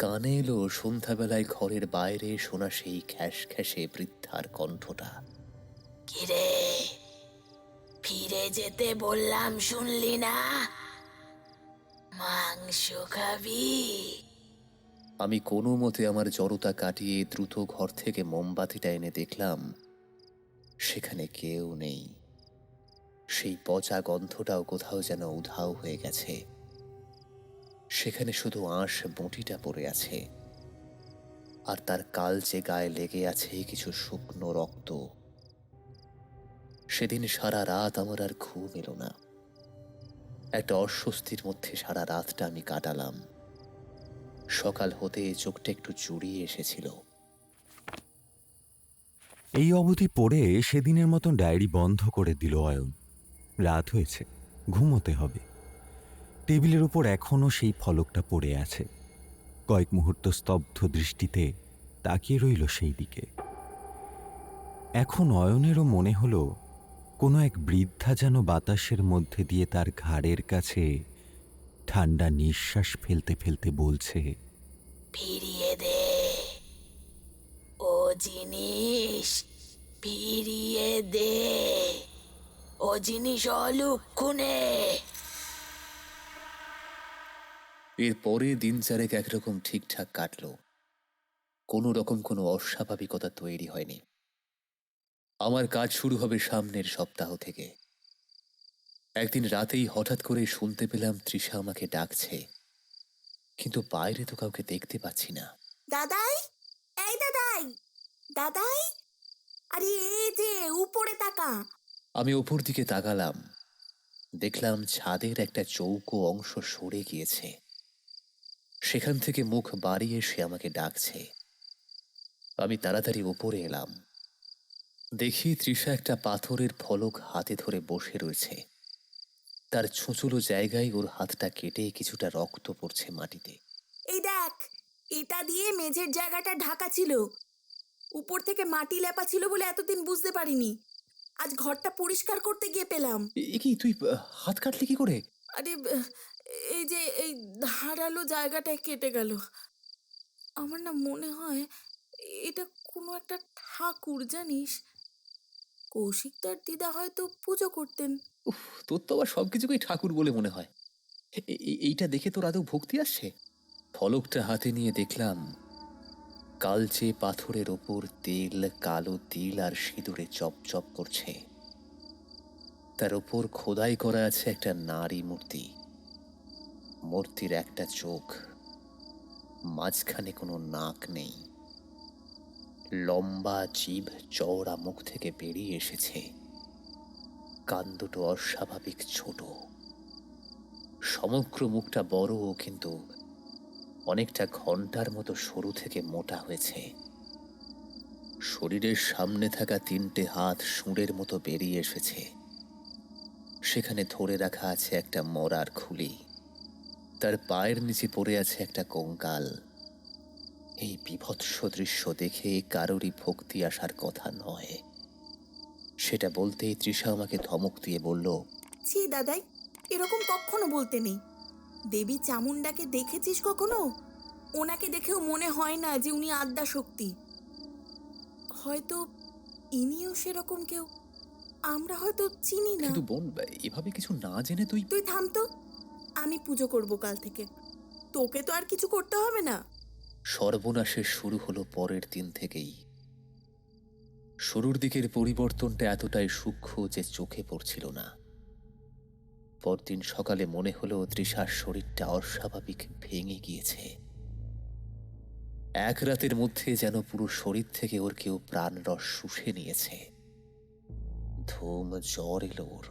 কানে এলো সন্ধ্যাবেলায় ঘরের বাইরে শোনা সেই খ্যাস খ্যাসে বৃদ্ধার কণ্ঠটা। কিরে, ফিরে যেতে বললাম শুনলি না? মাংস খাবি? আমি কোনো মতে আমার জড়তা কাটিয়ে দ্রুত ঘর থেকে মোমবাতিটা এনে দেখলাম সেখানে কেউ নেই। সেই পচা গন্ধটাও কোথাও যেন উধাও হয়ে গেছে। সেখানে শুধু আঁশ বঁটিটা পড়ে আছে, আর তার কালচে গায়ে লেগে আছে কিছু শুকনো রক্ত। সেদিন সারা রাত আমার আর ঘুম এলো না। একটা অস্বস্তির মধ্যে সারা রাতটা আমি কাটালাম। সকাল হতে চোখটা একটু জুড়িয়ে এসেছিল। এই অবধি পড়ে সেদিনের মতন ডায়েরি বন্ধ করে দিল অয়ন। রাত হয়েছে, ঘুমোতে হবে। টেবিলের উপর এখনো সেই ফলকটা পড়ে আছে। কয়েক মুহূর্ত স্তব্ধ দৃষ্টিতে তাকিয়ে রইল সেই দিকে। এখন অয়নেরও মনে হলো কোনো এক বৃদ্ধা যেন বাতাসের মধ্যে দিয়ে তার ঘাড়ের কাছে ঠান্ডা নিঃশ্বাস ফেলতে ফেলতে বলছে, ফিরিয়ে দে ও জিনিস, ফিরিয়ে দে ও জিনিস অলক্ষণে। এরপরে দিন চারেক একরকম ঠিকঠাক কাটলো। কোনো রকম কোনো অস্বাভাবিকতা তৈরি হয়নি। আমার কাজ শুরু হবে সামনের সপ্তাহ থেকে। একদিন রাতেই হঠাৎ করে শুনতে পেলাম তৃষা আমাকে ডাকছে, কিন্তু বাইরে তো কাউকে দেখতে পাচ্ছি না। দাদাই, এই দাদাই, দাদাই, আরে এই যে উপরে তাকা। আমি ওপর দিকে তাকালাম, দেখলাম ছাদের একটা চৌকো অংশ সরে গিয়েছে। সেখান থেকে মুখ বাড়িয়ে সে আমাকে ডাকছে। আমি তাড়াতাড়ি ওপরে এলাম। দেখি তৃষা একটা পাথরের ফলক হাতে ধরে বসে রয়েছে। তার ছুঁচুলো জায়গায় ওর হাতটা কেটে কিছুটা রক্ত পড়ছে মাটিতে। এই দেখ, এটা দিয়ে মেঝের জায়গাটা ঢাকা ছিল। উপর থেকে মাটি লেপা ছিল বলে এতদিন বুঝতে পারিনি। আজ ঘরটা পরিষ্কার করতে গিয়ে পেলাম। এ কি, তুই হাত কাটলি কি করে? আরে এই যে এই ধারালো জায়গাটায় কেটে গেল। আমার না মনে হয় এটা কোনো একটা ঠাকুর, জানিস। কৌশিক তার দিদা হয়তো পুজো করতেন। উফ, তোর তো আবার সবকিছুকেই ঠাকুর বলে মনে হয়। এইটা দেখে তোর আদৌ ভক্তি আসছে? ফলকটা হাতে নিয়ে দেখলাম কালচে পাথরের ওপর তেল, কালো তিল আর সিঁদুরে চপচপ করছে। তার ওপর খোদাই করা আছে একটা নারী মূর্তি। মূর্তির একটা চোখ, মাঝখানে কোনো নাক নেই। লম্বা জিভ চওড়া মুখ থেকে বেরিয়ে এসেছে। কান দুটো অস্বাভাবিক ছোট। সমগ্র মুখটা বড়, কিন্তু অনেকটা ঘন্টার মতো সরু থেকে মোটা হয়েছে। শরীরের সামনে থাকা তিনটে হাত শুঁড়ের মতো বেরিয়ে এসেছে। সেখানে ধরে রাখা আছে একটা মরার খুলি। তার পায়ের নিচে পড়ে আছে একটা কঙ্কাল। এই বীভৎস দৃশ্য দেখে কারোরই ভক্তি আসার কথা নয়। সেটা বলতেই তৃষা আমাকে ধমক দিয়ে বলল, ছি দাদাই, এরকম কখনো বলতে নেই। দেবী চামুন্ডাকে দেখেছিস কখনো? ওনাকে দেখেও মনে হয় না যে উনি আদ্যা শক্তি। হয়তো ইনিও সেরকম কেউ, আমরা হয়তো চিনি না। কিন্তু বোন, এভাবে কিছু না জেনে তুই তুই থাম তো, আমি পুজো করব কাল থেকে। তোকে তো আর কিছু করতে হবে না। সর্বনাশের শুরু হলো পরের দিন থেকেই। শুরুর দিকের পরিবর্তনটা এতটাই সূক্ষ্ম যে চোখে পড়ছিল না। পরদিন সকালে মনে হলো তৃষার শরীরটা অস্বাভাবিক ভেঙে গিয়েছে। এক রাতের মধ্যে যেন পুরো শরীর থেকে ওর কেউ প্রাণরস শুষে নিয়েছে। ধুম জ্বর এলো ওর।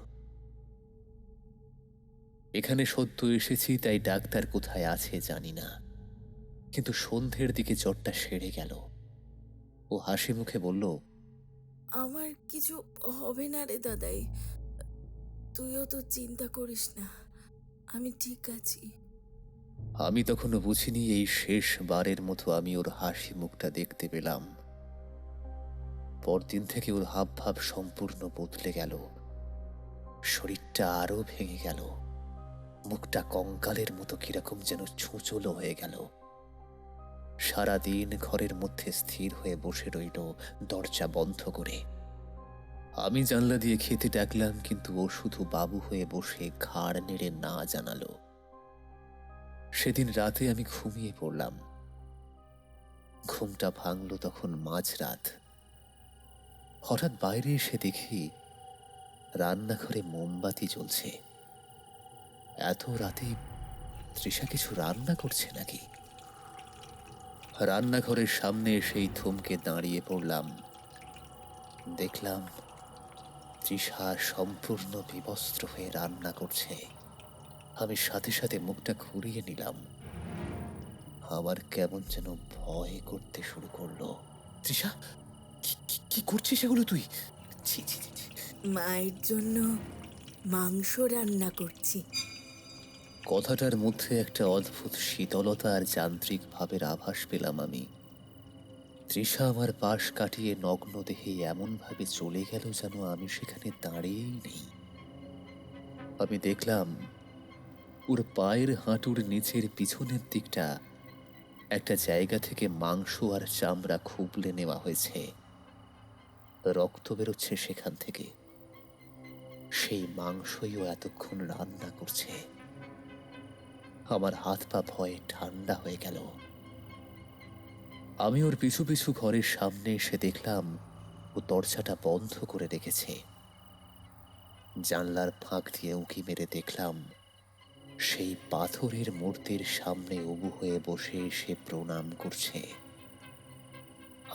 এখানে সদ্য এসেছি, তাই ডাক্তার কোথায় আছে জানি না, কিন্তু সন্ধ্যের দিকে জ্বরটা সেরে গেল। ও হাসি মুখে বলল, আমার কিছু হবে না রে দাদাই, তুইও তো চিন্তা করিস না, আমি ঠিক আছি। আমি তখনও বুঝিনি এই শেষবারের মতো আমি ওর হাসি মুখটা দেখতে পেলাম। পরদিন থেকে ওর হাব ভাব সম্পূর্ণ বদলে গেল। শরীরটা আরো ভেঙে গেল। মুখটা কঙ্কালের মতো কিরকম যেন ছুঁচলো হয়ে গেল। সারাদিন ঘরের মধ্যে স্থির হয়ে বসে রইল, দরজা বন্ধ করে। আমি জানলা দিয়ে খেতে ডাকলাম, কিন্তু ও শুধু বাবু হয়ে বসে ঘাড় নেড়ে না জানালো। সেদিন রাতে আমি ঘুমিয়ে পড়লাম। ঘুমটা ভাঙল তখন মাঝরাত। হঠাৎ বাইরে এসে দেখি রান্নাঘরে মোমবাতি জ্বলছে। এত রাতে তৃষা কিছু রান্না করছে নাকি? রান্নাঘরের সামনে এসেই থমকে দাঁড়িয়ে পড়লাম। দেখলাম তৃষা সম্পূর্ণ বিবস্ত্র হয়ে রান্না করছে। আমি সাথে সাথে মুখটা ঘুরিয়ে নিলাম। আমার কেমন যেন ভয় করতে শুরু করলো। তৃষা, কি করছিস এগুলো তুই? ছি ছি ছি ছি। মায়ের জন্য মাংস রান্না করছি। কথাটার মধ্যে একটা অদ্ভুত শীতলতা আর যান্ত্রিক ভাবের আভাস পেলাম আমি। তৃষা আমার পাশ কাটিয়ে নগ্ন দেহে এমন ভাবে চলে গেল যেন আমি সেখানে দাঁড়িয়েই নেই। আমি দেখলাম ওর পায়ের হাঁটুর নিচের পিছনের দিকটা একটা জায়গা থেকে মাংস আর চামড়া খুবলে নেওয়া হয়েছে। রক্ত বেরোচ্ছে সেখান থেকে। সেই মাংসইও এতক্ষণ রান্না করছে। আমার হাত পা ভয়ে ঠান্ডা হয়ে গেল। আমি ওর পিছু পিছু ঘরের সামনে এসে দেখলাম ও দরজাটা বন্ধ করে রেখেছে। জানলার ফাঁক দিয়ে উঁকি মেরে দেখলাম সেই পাথরের মূর্তির সামনে উবু হয়ে বসে সে প্রণাম করছে।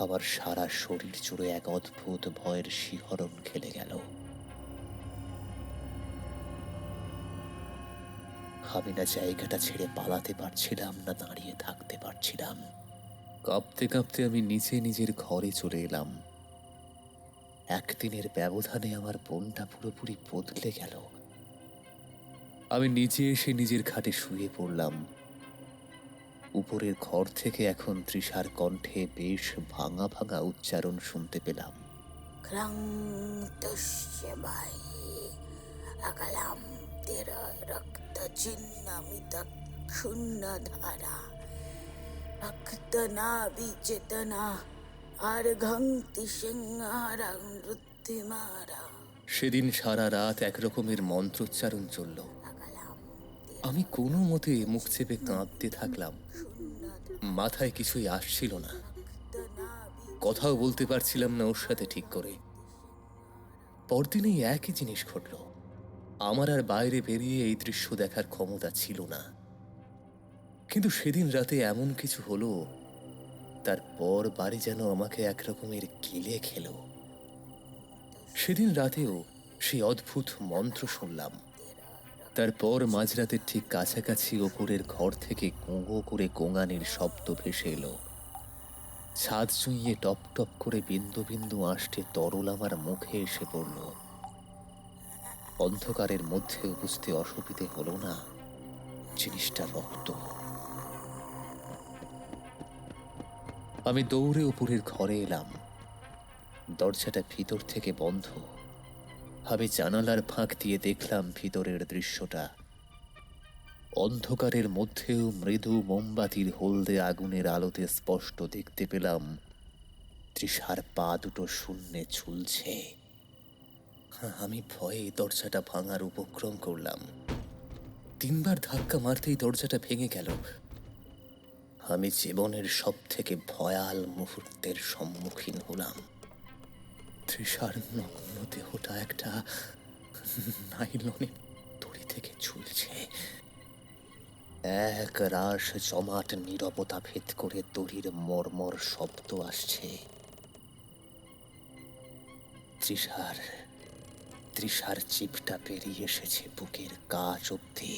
আমার সারা শরীর জুড়ে এক অদ্ভুত ভয়ের শিহরণ খেলে গেল। আমি না জায়গাটা ছেড়ে পালাতে পারছিলাম, না দাঁড়িয়ে থাকতে পারছিলাম। কাঁপতে কাঁপতে আমি নিচে নিজের ঘরে চলে এলাম। একদিনের ব্যবধানে আমার মনটা পুরোপুরি বদলে গেল। আমি নিচে এসে নিজের খাটে শুয়ে পড়লাম। উপরের ঘর থেকে এখন তৃষার কণ্ঠে বেশ ভাঙা ভাঙা উচ্চারণ শুনতে পেলাম। ক্রং তুষ্যবাই अकलम तेरा रक्त चिन्ह मितक शून्य धारा भक्त नाभि चेतना अर्घंति सिंहारं वृत्तिमारा সেদিন সারা রাত একরকমের মন্ত্রোচ্চারণ চলল। अकलम আমি কোনো মতে মুখ চেপে কাঁদতে থাকলাম। মাথায় কিছুই আসছিল না, কথাও বলতে পারছিলাম না ওর সাথে ঠিক করে। পরদিনেই একই জিনিস ঘটল। আমার আর বাইরে বেরিয়ে এই দৃশ্য দেখার ক্ষমতা ছিল না। কিন্তু সেদিন রাতে এমন কিছু হলো, তারপর বাড়ি যেন আমাকে একরকমের গিলে খেল। সেদিন রাতেও সেই অদ্ভুত মন্ত্র শুনলাম। তারপর মাঝরাতের ঠিক কাছাকাছি ওপরের ঘর থেকে গোঁ করে গোঙানির শব্দ ভেসে এলো। ছাদ চুইয়ে টপ টপ করে বিন্দু বিন্দু আষ্টে তরল আমার মুখে এসে পড়ল। অন্ধকারের মধ্যে বুঝতে অসুবিধে হলো না জিনিসটা রক্ত। আমি দৌড়ে উপরের ঘরে এলাম। দরজাটা ভিতর থেকে বন্ধ। আমি জানালার ফাঁক দিয়ে দেখলাম ভিতরের দৃশ্যটা। অন্ধকারের মধ্যেও মৃদু মোমবাতির হলদে আগুনের আলোতে স্পষ্ট দেখতে পেলাম তৃষার পা দুটো শূন্যে ঝুলছে। আমি ভয়ে দরজাটা ভাঙার উপক্রম করলাম। 3 বার ধাক্কা মারতেই দরজাটা ভেঙে গেল। আমি জীবনের সব থেকে ভয়াল মুহূর্তের সম্মুখীন হলাম। তৃষার নগ্ন দেহটা একটা নাইলনের দড়ি থেকে ঝুলছে। এক রাশ জমাট নীরবতা ভেদ করে দড়ির মর্মর শব্দ আসছে। তৃষার চিপটা বেরিয়ে এসেছে বুকের কাছ অব্দি।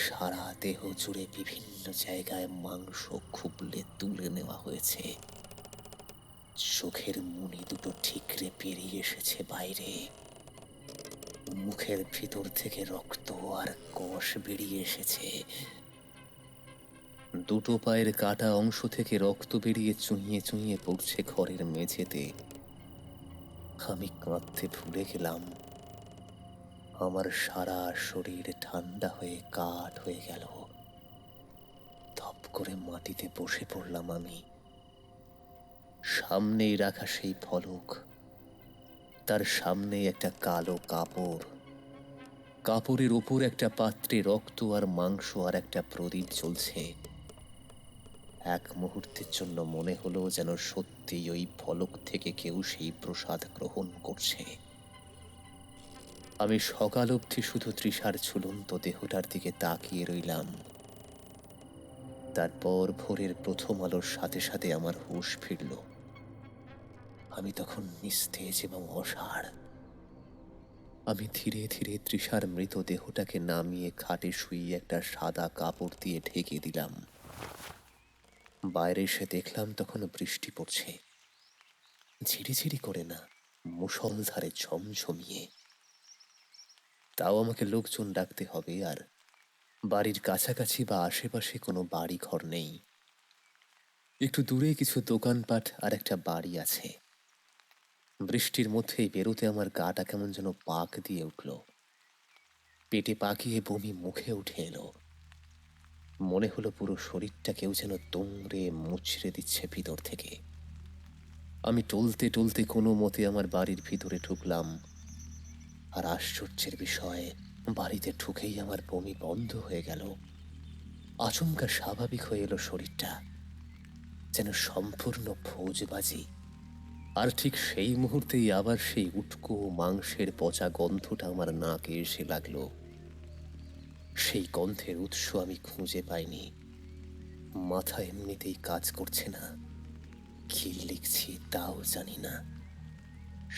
সারা দেহ জুড়ে বিভিন্ন জায়গায় মাংস খুবলে তুলে নেওয়া হয়েছে। চোখের মণি দুটো ঠিকরে বেরিয়ে এসেছে বাইরে। মুখের ভিতর থেকে রক্ত আর কষ বেরিয়ে এসেছে। দুটো পায়ের কাটা অংশ থেকে রক্ত বেরিয়ে চুইয়ে চুইয়ে পড়ছে ঘরের মেঝেতে। আমি কাঁদতে ভুলে গেলাম। আমার সারা শরীর ঠান্ডা হয়ে কাঠ হয়ে গেল। ধপ করে মাটিতে বসে পড়লাম আমি। সামনেই রাখা সেই ফলক, তার সামনে একটা কালো কাপড়। কাপড়ের ওপর একটা পাত্রে রক্ত আর মাংস আর একটা প্রদীপ জ্বলছে। এক মুহূর্তের জন্য মনে হলো যেন সত্যি ওই ফলক থেকে কেউ সেই প্রসাদ গ্রহণ করছে। আমি সকাল অবধি শুধু তৃষার ঝুলন্ত দেহটার দিকে তাকিয়ে রইলাম। তারপর ভোরের প্রথম আলোর সাথে সাথে আমার হুঁশ ফিরল। আমি তখন নিস্তেজ এবং অসাড়। আমি ধীরে ধীরে তৃষার মৃতদেহটাকে নামিয়ে খাটে শুইয়ে একটা সাদা কাপড় দিয়ে ঢেকে দিলাম। বাইরে এসে দেখলাম তখন বৃষ্টি পড়ছে, ঝিরিঝিরি করে না, মুষলধারে ঝমঝমিয়ে। তাও আমাকে লোকজন ডাকতে হবে, আর বাড়ির কাছাকাছি বা আশেপাশে কোনো বাড়ি ঘর নেই। একটু দূরে কিছু দোকানপাট আর একটা বাড়ি আছে। বৃষ্টির মধ্যেই বেরোতে আমার গাটা কেমন যেন পাক দিয়ে উঠল। পেটে পাকিয়ে বমি মুখে উঠে এলো। মনে হলো পুরো শরীরটা কেউ যেন দুমড়ে মুচড়ে দিচ্ছে ভিতর থেকে। আমি টলতে টলতে কোনো মতে আমার বাড়ির ভিতরে ঢুকলাম, আর আশ্চর্যের বিষয়, বাড়িতে ঢুকেই আমার বমি বন্ধ হয়ে গেল। আচমকা স্বাভাবিক হয়ে এলো শরীরটা, যেন সম্পূর্ণ ফৌজবাজি। আর ঠিক সেই মুহূর্তেই আবার সেই উটকো মাংসের পচা গন্ধটা আমার নাকে এসে লাগলো। সেই গন্ধের উৎস আমি খুঁজে পাইনি। মাথা এমনিতেই কাজ করছে না, কি লিখছি তাও জানি না।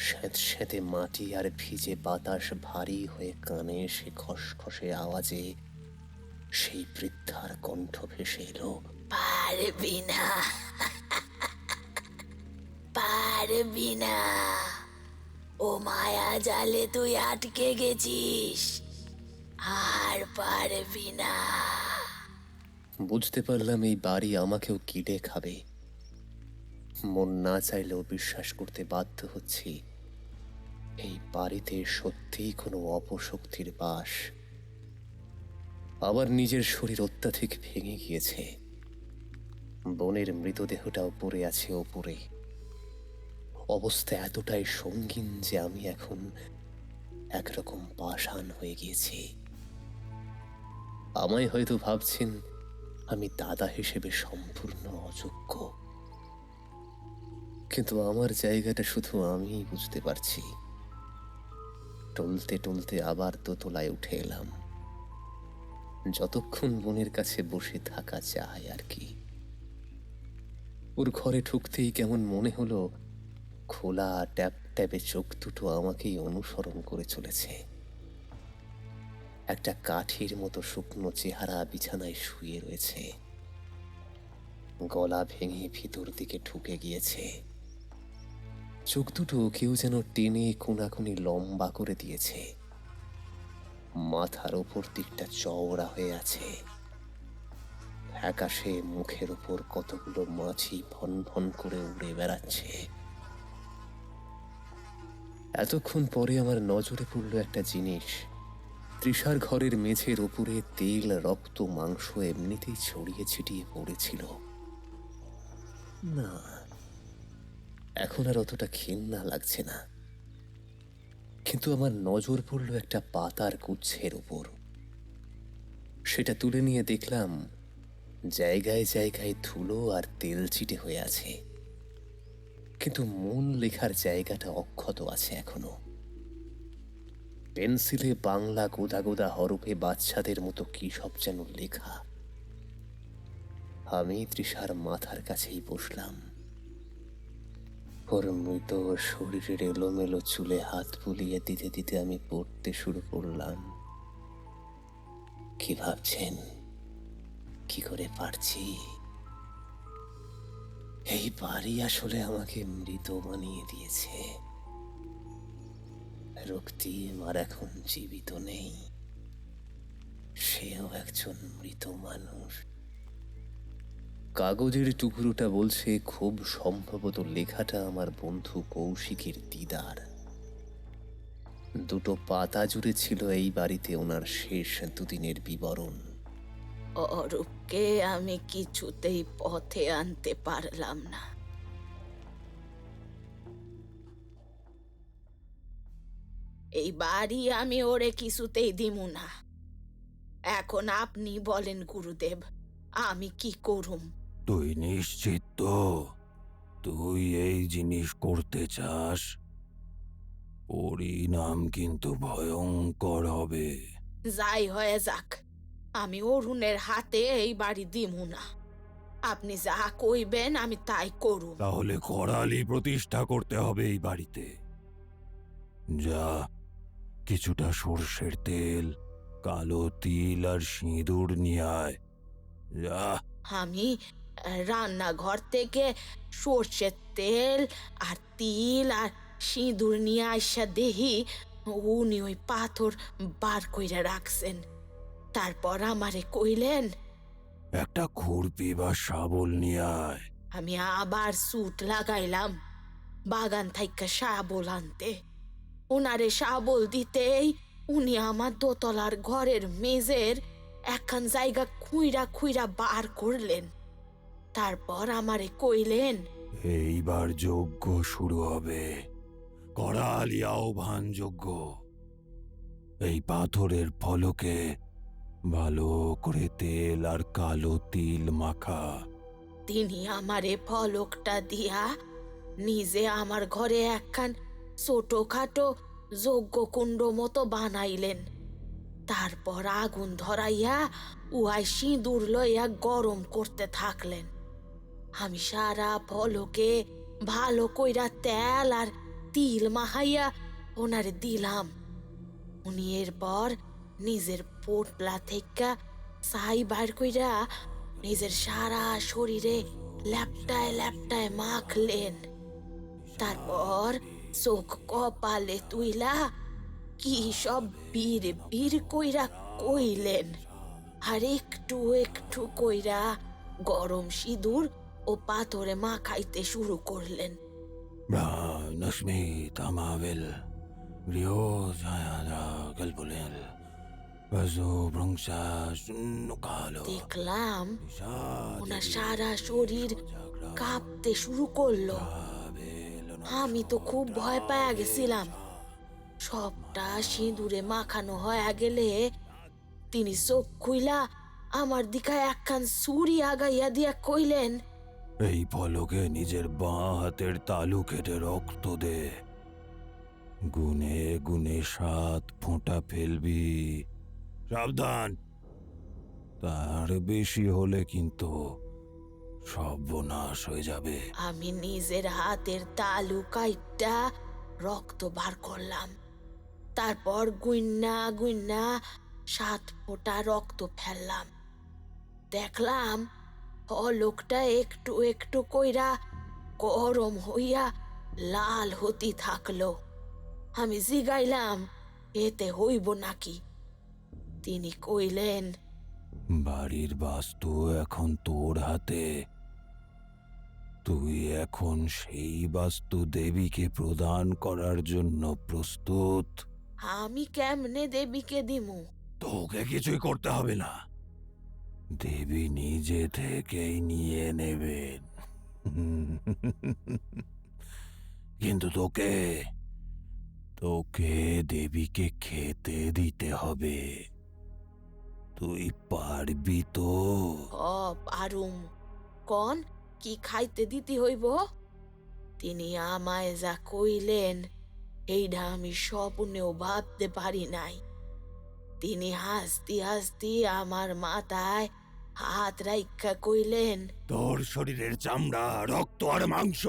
স্যাঁতস্যাঁতে মাটি আর ভিজে বাতাস ভারী হয়ে কানে এসে খসখসে আওয়াজে সেই বৃদ্ধার কণ্ঠ ভেসে এলো। পারবি না, পারবি না, ও মায়া জালে তুই আটকে গেছিস, আর পারবি না। বুঝতে পারলাম এই বাড়ি আমাকেও কিডে খাবে। মন না চাইলেও বিশ্বাস করতে বাধ্য হচ্ছি, এই বাড়িতে সত্যিই কোনো অপশক্তির বাস। আবার নিজের শরীর অত্যাধিক ভেঙে গিয়েছে। বোনের মৃতদেহটাও পড়ে আছে ওপরে। অবস্থা এতটাই সঙ্গীন যে আমি এখন একরকম পাষাণ হয়ে গিয়েছি। আমায় হয়তো ভাবছেন আমি দাদা হিসেবে সম্পূর্ণ অযোগ্য, কিন্তু আমার জায়গাটা শুধু আমিই বুঝতে পারছি। টলতে টলতে আবার দোতলায় উঠে এলাম, যতক্ষণ বোনের কাছে বসে থাকা যায় আর কি। ওর ঘরে ঢুকতেই কেমন মনে হলো খোলা ট্যাপ ট্যাপে চোখ দুটো আমাকেই অনুসরণ করে চলেছে। একটা কাঠির মতো শুকনো চেহারা বিছানায় শুয়ে রয়েছে, গলা ভেঙে ভিতর দিকে ঢুকে গিয়েছে। চোখ দুটো কেউ যেন টেনে কোনাকুনি লম্বা করে দিয়েছে। মাথার ওপর দিকটা চওড়া হয়ে আছে। আকাশে মুখের ওপর কতগুলো মাছি ভন ভন করে উড়ে বেড়াচ্ছে। এতক্ষণ পরে আমার নজরে পড়ল একটা জিনিস। তৃষার ঘরের মেঝের ওপরে তেল, রক্ত, মাংস এমনিতেই ছড়িয়ে ছিটিয়ে পড়েছিল। না, এখন আর অতটা ঘেন্না লাগছে না। কিন্তু আমার নজর পড়ল একটা পাতার গুচ্ছের উপর। সেটা তুলে নিয়ে দেখলাম জায়গায় জায়গায় ধুলো আর তেল চিটে হয়ে আছে, কিন্তু মূল লেখার জায়গাটা অক্ষত আছে এখনো। পেন্সিলে বাংলা গোদা গোদা হরফে বাচ্চাদের মতো কি সব যেন লেখা। আমি তৃষার মাথার কাছেই বসলাম। ওর মৃত শরীরের এলোমেলো চুলে হাত বুলিয়ে দিতে দিতে আমি পড়তে শুরু করলাম। কি ভাবছেন কি করে পারছি? এই বাড়ি আসলে আমাকে মৃত বানিয়ে দিয়েছে। রক্তিম আর এখন জীবিত নেই, সেও একজন মৃত মানুষ। কাগজের টুকরোটা বলছে খুব সম্ভবত লেখাটা আমার বন্ধু কৌশিকের দিদার। দুটো পাতা জুড়ে ছিল এই বাড়িতে ওনার শেষ দুদিনের বিবরণ। অরূপকে আমি কিছুতেই পথে আনতে পারলাম না। এই বাড়ি আমি ওরে কিছুতেই দিমু না। এখন আপনি বলেন গুরুদেব, আমি কি করুম? তুই নিশ্চিত তো তুই এই জিনিস করতে চাস? পরিণাম কিন্তু ভয়ঙ্কর হবে। যাই হয়ে যাক, আমি অরুণের হাতে এই বাড়ি দিমু না। আপনি যা কইবেন আমি তাই করুম। তাহলে করালি প্রতিষ্ঠা করতে হবে এই বাড়িতে। যা, কিছুটা সর্ষের তেল, কালো তিল আর সিঁদুর নিয়ে আয়। যা। আমি রান্নাঘর থেকে সর্ষের তেল আর তিল আর সিঁদুর নিয়ে আইসা দেহি উনি ওই পাথর বার কইরা রাখছেন। তারপর আমারে কইলেন, একটা খুরপি বা শাবল নিয়ে আয়। আমি আবার স্যুট লাগাইলাম বাগান থাইকা শাবল আনতে। ওনারে শাবল দিতেই উনি আমার দোতলার ঘরের মেজের একখান জায়গা খুইরা খুইরা বার করলেন। তারপর আমারে কইলেন, এইবার যজ্ঞ শুরু হবে, করালি আহ্বান যজ্ঞ। এই পাথরের ফলকে ভালো করে তেল আর কালো তিল মাখা। তিনি আমারে ফলকটা দিয়া নিজে আমার ঘরে একখান ছোটখাটো যজ্ঞকুণ্ড মতো বানাইলেন। তারপর আগুন ধরাইয়া উহায় সিঁদুর লইয়া গরম করতে থাকলেন। আমি সারা ফলকে ভালো কইরা তেল আর তিল মাখাইয়া ওনারে দিলাম। উনি এরপর নিজের পোটলা থেকে ছাই বার কইরা নিজের সারা শরীরে ল্যাপটায় ল্যাপটায় মাখলেন। তারপর চোখ কপালে তুইলা কি সব বীর বীর কইরা কইলেন, আর একটু একটু কইরা গরম সিঁদুর ও পাথরে মাখাইতে শুরু করলেন। নশ্মি তামাবেল গৃহ গল্পলেল দেখলাম ওনার সারা শরীর কাঁপতে শুরু করলো। আমি তো খুব ভয় পায়া গেছিলাম। সবটা সিঁদুরে মাখানো হয়ে গেলে তিনি চোখ খুইলা আমার দিকে একখান ছুরি আগাইয়া দিয়া কইলেন, এই ফলকে নিজের বাঁ হাতের তালু কেটে রক্ত দে। গুনে গুনে 7 ফোঁটা ফেলবি। সাবধান, তার বেশি হলে কিন্তু সর্বনাশ হয়ে যাবে। আমি নিজের হাতের তালু কাইটটা রক্ত বার করলাম। তারপর গুইন্না গুইন্না 7 ফোঁটা রক্ত ফেললাম। দেখলাম ফলকটা একটু একটু কইরা গরম হইয়া লাল হতে থাকলো। আমি জিগাইলাম, এতে হইব নাকি? তিনি কইলেন, বাড়ির বাস্তু এখন তোর হাতে। তুই এখন সেই বাস্তু দেবীকে প্রদান করার জন্য প্রস্তুত। আমি কেমনে দেবীকে দিমু? তোকে কিছুই করতে হবে না, দেবী নিজে থেকেই নিয়ে নেবেন। কিন্তু তোকে তোকে দেবীকে খেতে দিতে হবে। তুই পারবি তো? পারুম। কন কি খাইতে দিতে হইব? তিনি আমায় যা কইলেন এইটা আমি স্বপ্নেও ভাবতে পারি নাই। তিনি হাসতি হাসতি আমার মাথায় হাত রাইখা কইলেন, তোর শরীরের চামড়া, রক্ত আর মাংস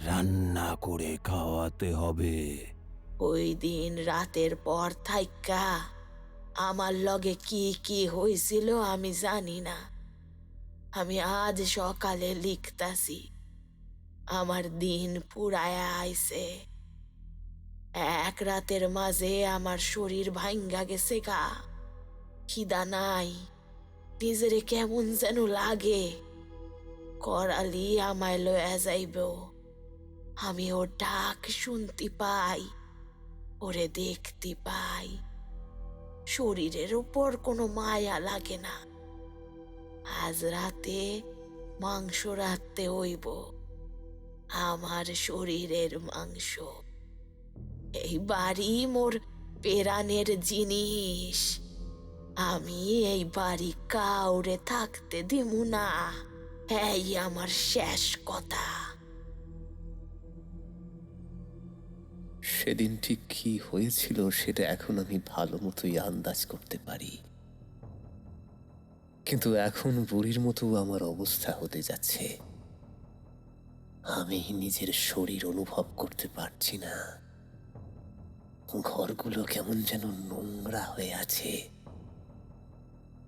রান্না করে খাওয়াতে হবে। ওই দিন রাতের পর থাইকা আমার লগে কি কি হয়েছিল আমি জানি না। আমি আজ সকালে লিখতাছি। আমার দিন পুরায়া আইছে। এক রাতের মাঝে আমার শরীর ভাঙ্গা গেছে গা। খিদা নাই, নিজেরে কেমন যেন লাগে। করালি আমায় লয়া যাইব। আমি ওর ডাক শুনতে পাই, ওরে দেখতে পাই। শরীরের উপর কোনো মায়া লাগে না। আজ রাতে মাংস রাখতে হইব, আমার শরীরের মাংস। এই বাড়ি মোর পেরানের জিনিস। আমি এই বাড়ি কাউরে থাকতে দিমু না। এই আমার শেষ কথা। সেদিন ঠিক কি হয়েছিল সেটা এখন আমি ভালো মতোই আন্দাজ করতে পারি, কিন্তু এখন বুড়ির মতো আমার অবস্থা হতে যাচ্ছে। আমি নিজের শরীর অনুভব করতে পারছি না। ঘরগুলো কেমন যেন নোংরা হয়ে আছে,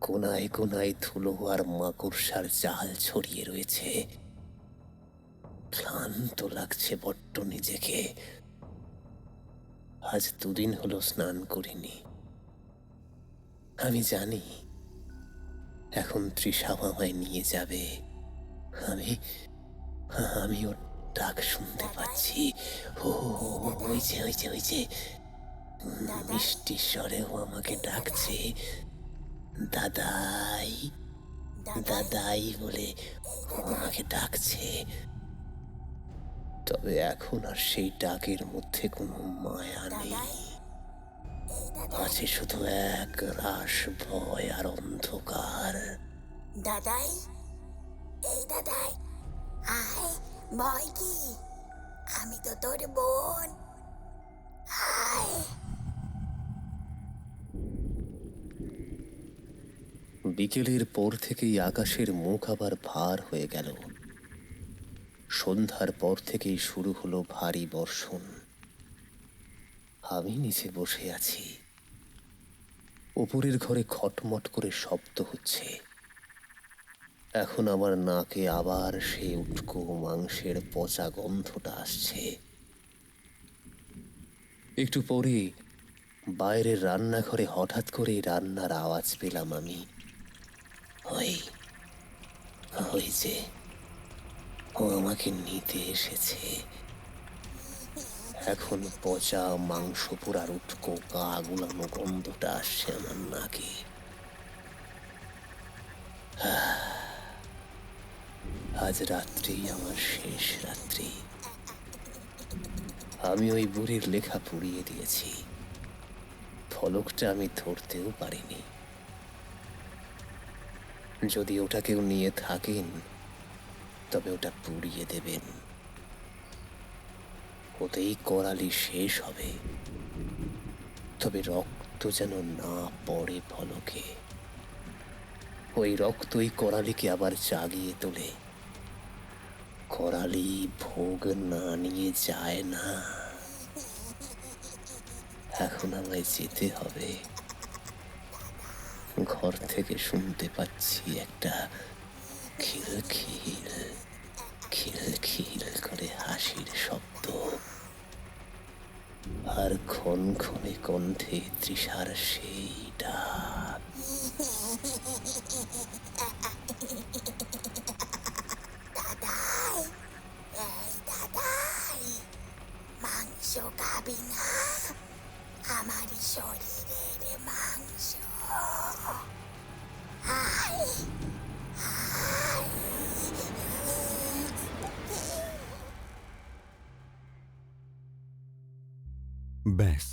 কোনায় কোনায় ধুলো আর মাকড়সার জাল ছড়িয়ে রয়েছে। ক্লান্ত লাগছে বড্ড নিজেকে। আজ 2 দিন হলো স্নান করিনি। আমি জানি এখন তৃষা আমায় নিয়ে যাবে। আমি আমি ওর ডাক শুনতে পাচ্ছি। ও ওই যে ওই যে ওই যে মিষ্টি স্বরেও আমাকে ডাকছে। দাদাই দাদাই বলে ও আমাকে ডাকছে। তবে এখন আর সেই ডাকের মধ্যে কোনো মায়া নেই, আছে শুধু এক রাস ভয় আর অন্ধকার। দাদাই, এই দাদাই, আয়, ভয় কি? আমি তো তোর বোন, আয়। বিকেলের পর থেকেই আকাশের মুখ আবার ভার হয়ে গেল। সন্ধ্যার পর থেকেই শুরু হলো ভারী বর্ষণ। আমি নিচে বসে আছি। উপরের ঘরে খটমট করে শব্দ হচ্ছে। এখন আমার নাকে আবার সে উটকো মাংসের পচা গন্ধটা আসছে। একটু পরে বাইরের রান্নাঘরে হঠাৎ করে রান্নার আওয়াজ পেলাম আমি। ওই ওই যে ও আমাকে নিতে এসেছে। এখন পচা মাংস পোড়ার উটকো গা গুলানো গন্ধটা আসছে আমার নাকে। আজ রাত্রি আমার শেষ রাত্রি। আমি ওই বুড়ির লেখা পুড়িয়ে দিয়েছি। ফলকটা আমি ধরতেও পারিনি। যদি ওটা কেউ নিয়ে থাকেন তবে ওটা পুড়িয়ে দেবেন। ওতেই করালি শেষ হবে, তবে রক্ত যেন না পড়ে ফলকে। ওই রক্তই করালিকে আবার জাগিয়ে তোলে। করালি ভোগ না নিয়ে যায় না। এখন আমায় যেতে হবে। ঘর থেকে শুনতে পাচ্ছি একটা খিলখিল খিলখিল করে হাসির শব্দ, আর ক্ষণে কণ্ঠে তৃষার সেই ডাক। দাদাই, এই দাদাই, মাংস খাবি না? আমার শরীরের মাংস, আয়, আয়। ব্যাস,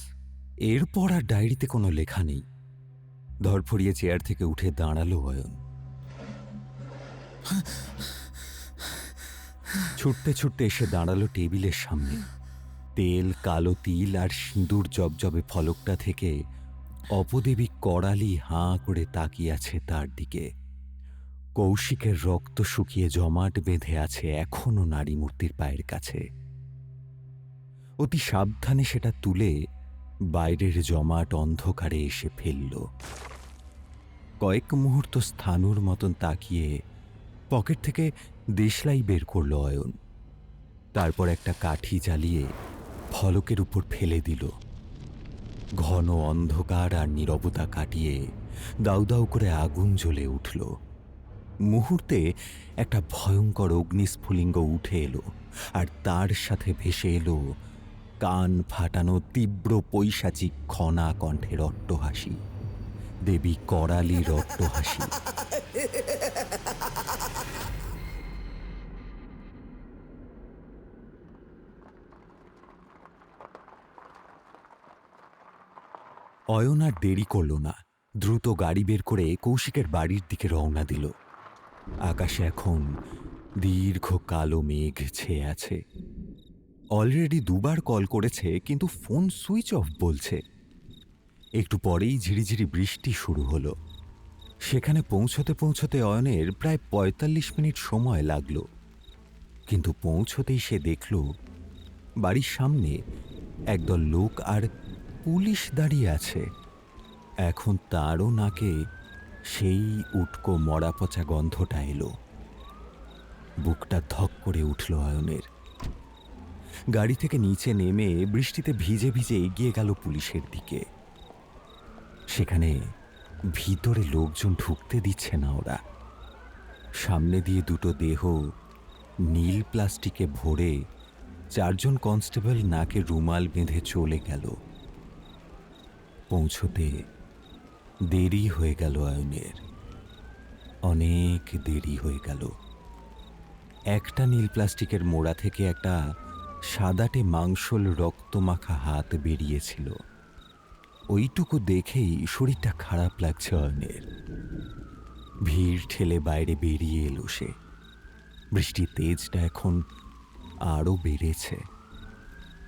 এরপর আর ডায়েরিতে কোনো লেখা নেই। ধরফড়িয়ে চেয়ার থেকে উঠে দাঁড়ালো অয়ন। ছুটতে ছুটতে এসে দাঁড়ালো টেবিলের সামনে। তেল, কালো তিল আর সিঁদুর জবজবে ফলকটা থেকে অপদেবী করালি হাঁ করে তাকিয়ে আছে তার দিকে। কৌশিকের রক্ত শুকিয়ে জমাট বেঁধে আছে এখনো নারী মূর্তির পায়ের কাছে। অতি সাবধানে সেটা তুলে বাইরের জমাট অন্ধকারে এসে ফেলল। কয়েক মুহূর্ত স্থানুর মতন তাকিয়ে পকেট থেকে দেশলাই বের করল অয়ন। তারপর একটা কাঠি জ্বালিয়ে ফলকের উপর ফেলে দিল। ঘন অন্ধকার আর নীরবতা কাটিয়ে দাউ দাউ করে আগুন জ্বলে উঠল। মুহূর্তে একটা ভয়ঙ্কর অগ্নিস্ফুলিঙ্গ উঠে এলো, আর তার সাথে ভেসে এলো কান ফাটানো তীব্র পৈশাচিক খনা কণ্ঠের অট্টহাসি, দেবী করালির অট্টহাসি। অয়ন আর দেরি করল না, দ্রুত গাড়ি বের করে কৌশিকের বাড়ির দিকে রওনা দিল। আকাশে এখন দীর্ঘ কালো মেঘ ছেয়ে আছে। অলরেডি দুবার কল করেছে, কিন্তু ফোন সুইচ অফ বলছে। একটু পরেই ঝিরিঝিরি বৃষ্টি শুরু হলো। সেখানে পৌঁছতে পৌঁছতে অয়নের প্রায় ৪৫ মিনিট সময় লাগলো। কিন্তু পৌঁছতেই সে দেখল বাড়ির সামনে একদল লোক আর পুলিশ দাঁড়িয়ে আছে। এখন তারও নাকে সেই উটকো মরা পচা গন্ধটা এলো। বুকটা ধক করে উঠল অয়নের। গাড়ি থেকে নিচে নেমে বৃষ্টিতে ভিজে ভিজে এগিয়ে গেল পুলিশের দিকে। সেখানে ভিতরে লোকজন ঢুকতে দিচ্ছে না ওরা। সামনে দিয়ে দুটো দেহ নীল প্লাস্টিকে ভরে ৪ জন কনস্টেবল নাকে রুমাল বেঁধে চলে গেল। পৌঁছতে দেরি হয়ে গেল অয়নের, অনেক দেরি হয়ে গেল। একটা নীল প্লাস্টিকের মোড়া থেকে একটা সাদাটে মাংসল রক্তমাখা হাত বেরিয়েছিল। ওইটুকু দেখেই শরীরটা খারাপ লাগছে অয়নের। ভিড় ঠেলে বাইরে বেরিয়ে এলো সে। বৃষ্টির তেজটা এখন আরও বেড়েছে।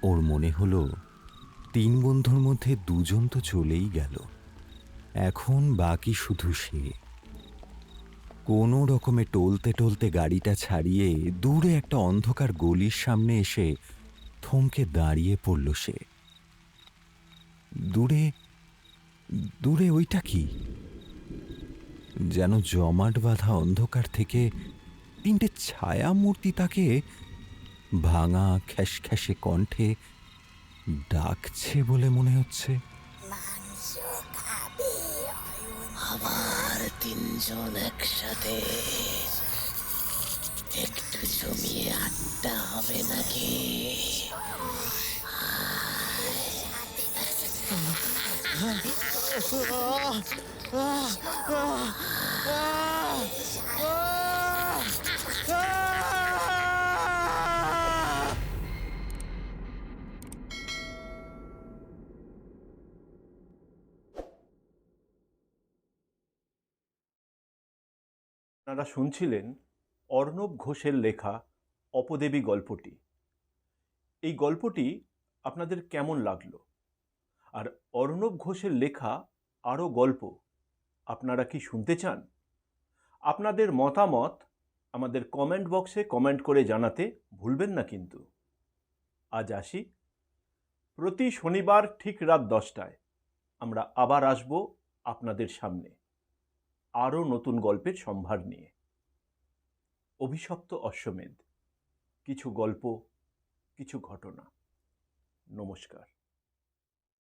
ওর মনে হলো ৩ বন্ধুর মধ্যে ২ জন তো চলেই গেল, এখন বাকি শুধু সে। কোনো রকমে টলতে টলতে গাড়িটা ছাড়িয়ে দূরে একটা অন্ধকার গলির সামনে এসে থমকে দাঁড়িয়ে পড়ল সে। দূরে দূরে ওইটা কি? যেন জমাট বাঁধা অন্ধকার থেকে ৩টে ছায়া মূর্তি তাকে ভাঙা খ্যাসখ্যাসে কণ্ঠে ডাকছে বলে মনে হচ্ছে। আবার ৩ জন একসাথে একটু জমিয়ে আড্ডা হবে নাকি? আপনারা শুনছিলেন অর্ণব ঘোষের লেখা অপদেবী গল্পটি। এই গল্পটি আপনাদের কেমন লাগলো? আর অর্ণব ঘোষের লেখা আরও গল্প আপনারা কি শুনতে চান? আপনাদের মতামত আমাদের কমেন্ট বক্সে কমেন্ট করে জানাতে ভুলবেন না কিন্তু। আজ আসি। প্রতি শনিবার ঠিক রাত 10টায় আমরা আবার আসব আপনাদের সামনে আরও নতুন গল্পের সম্ভার নিয়ে। অভিশপ্ত অশ্বমেধ, কিছু গল্প, কিছু ঘটনা। নমস্কার।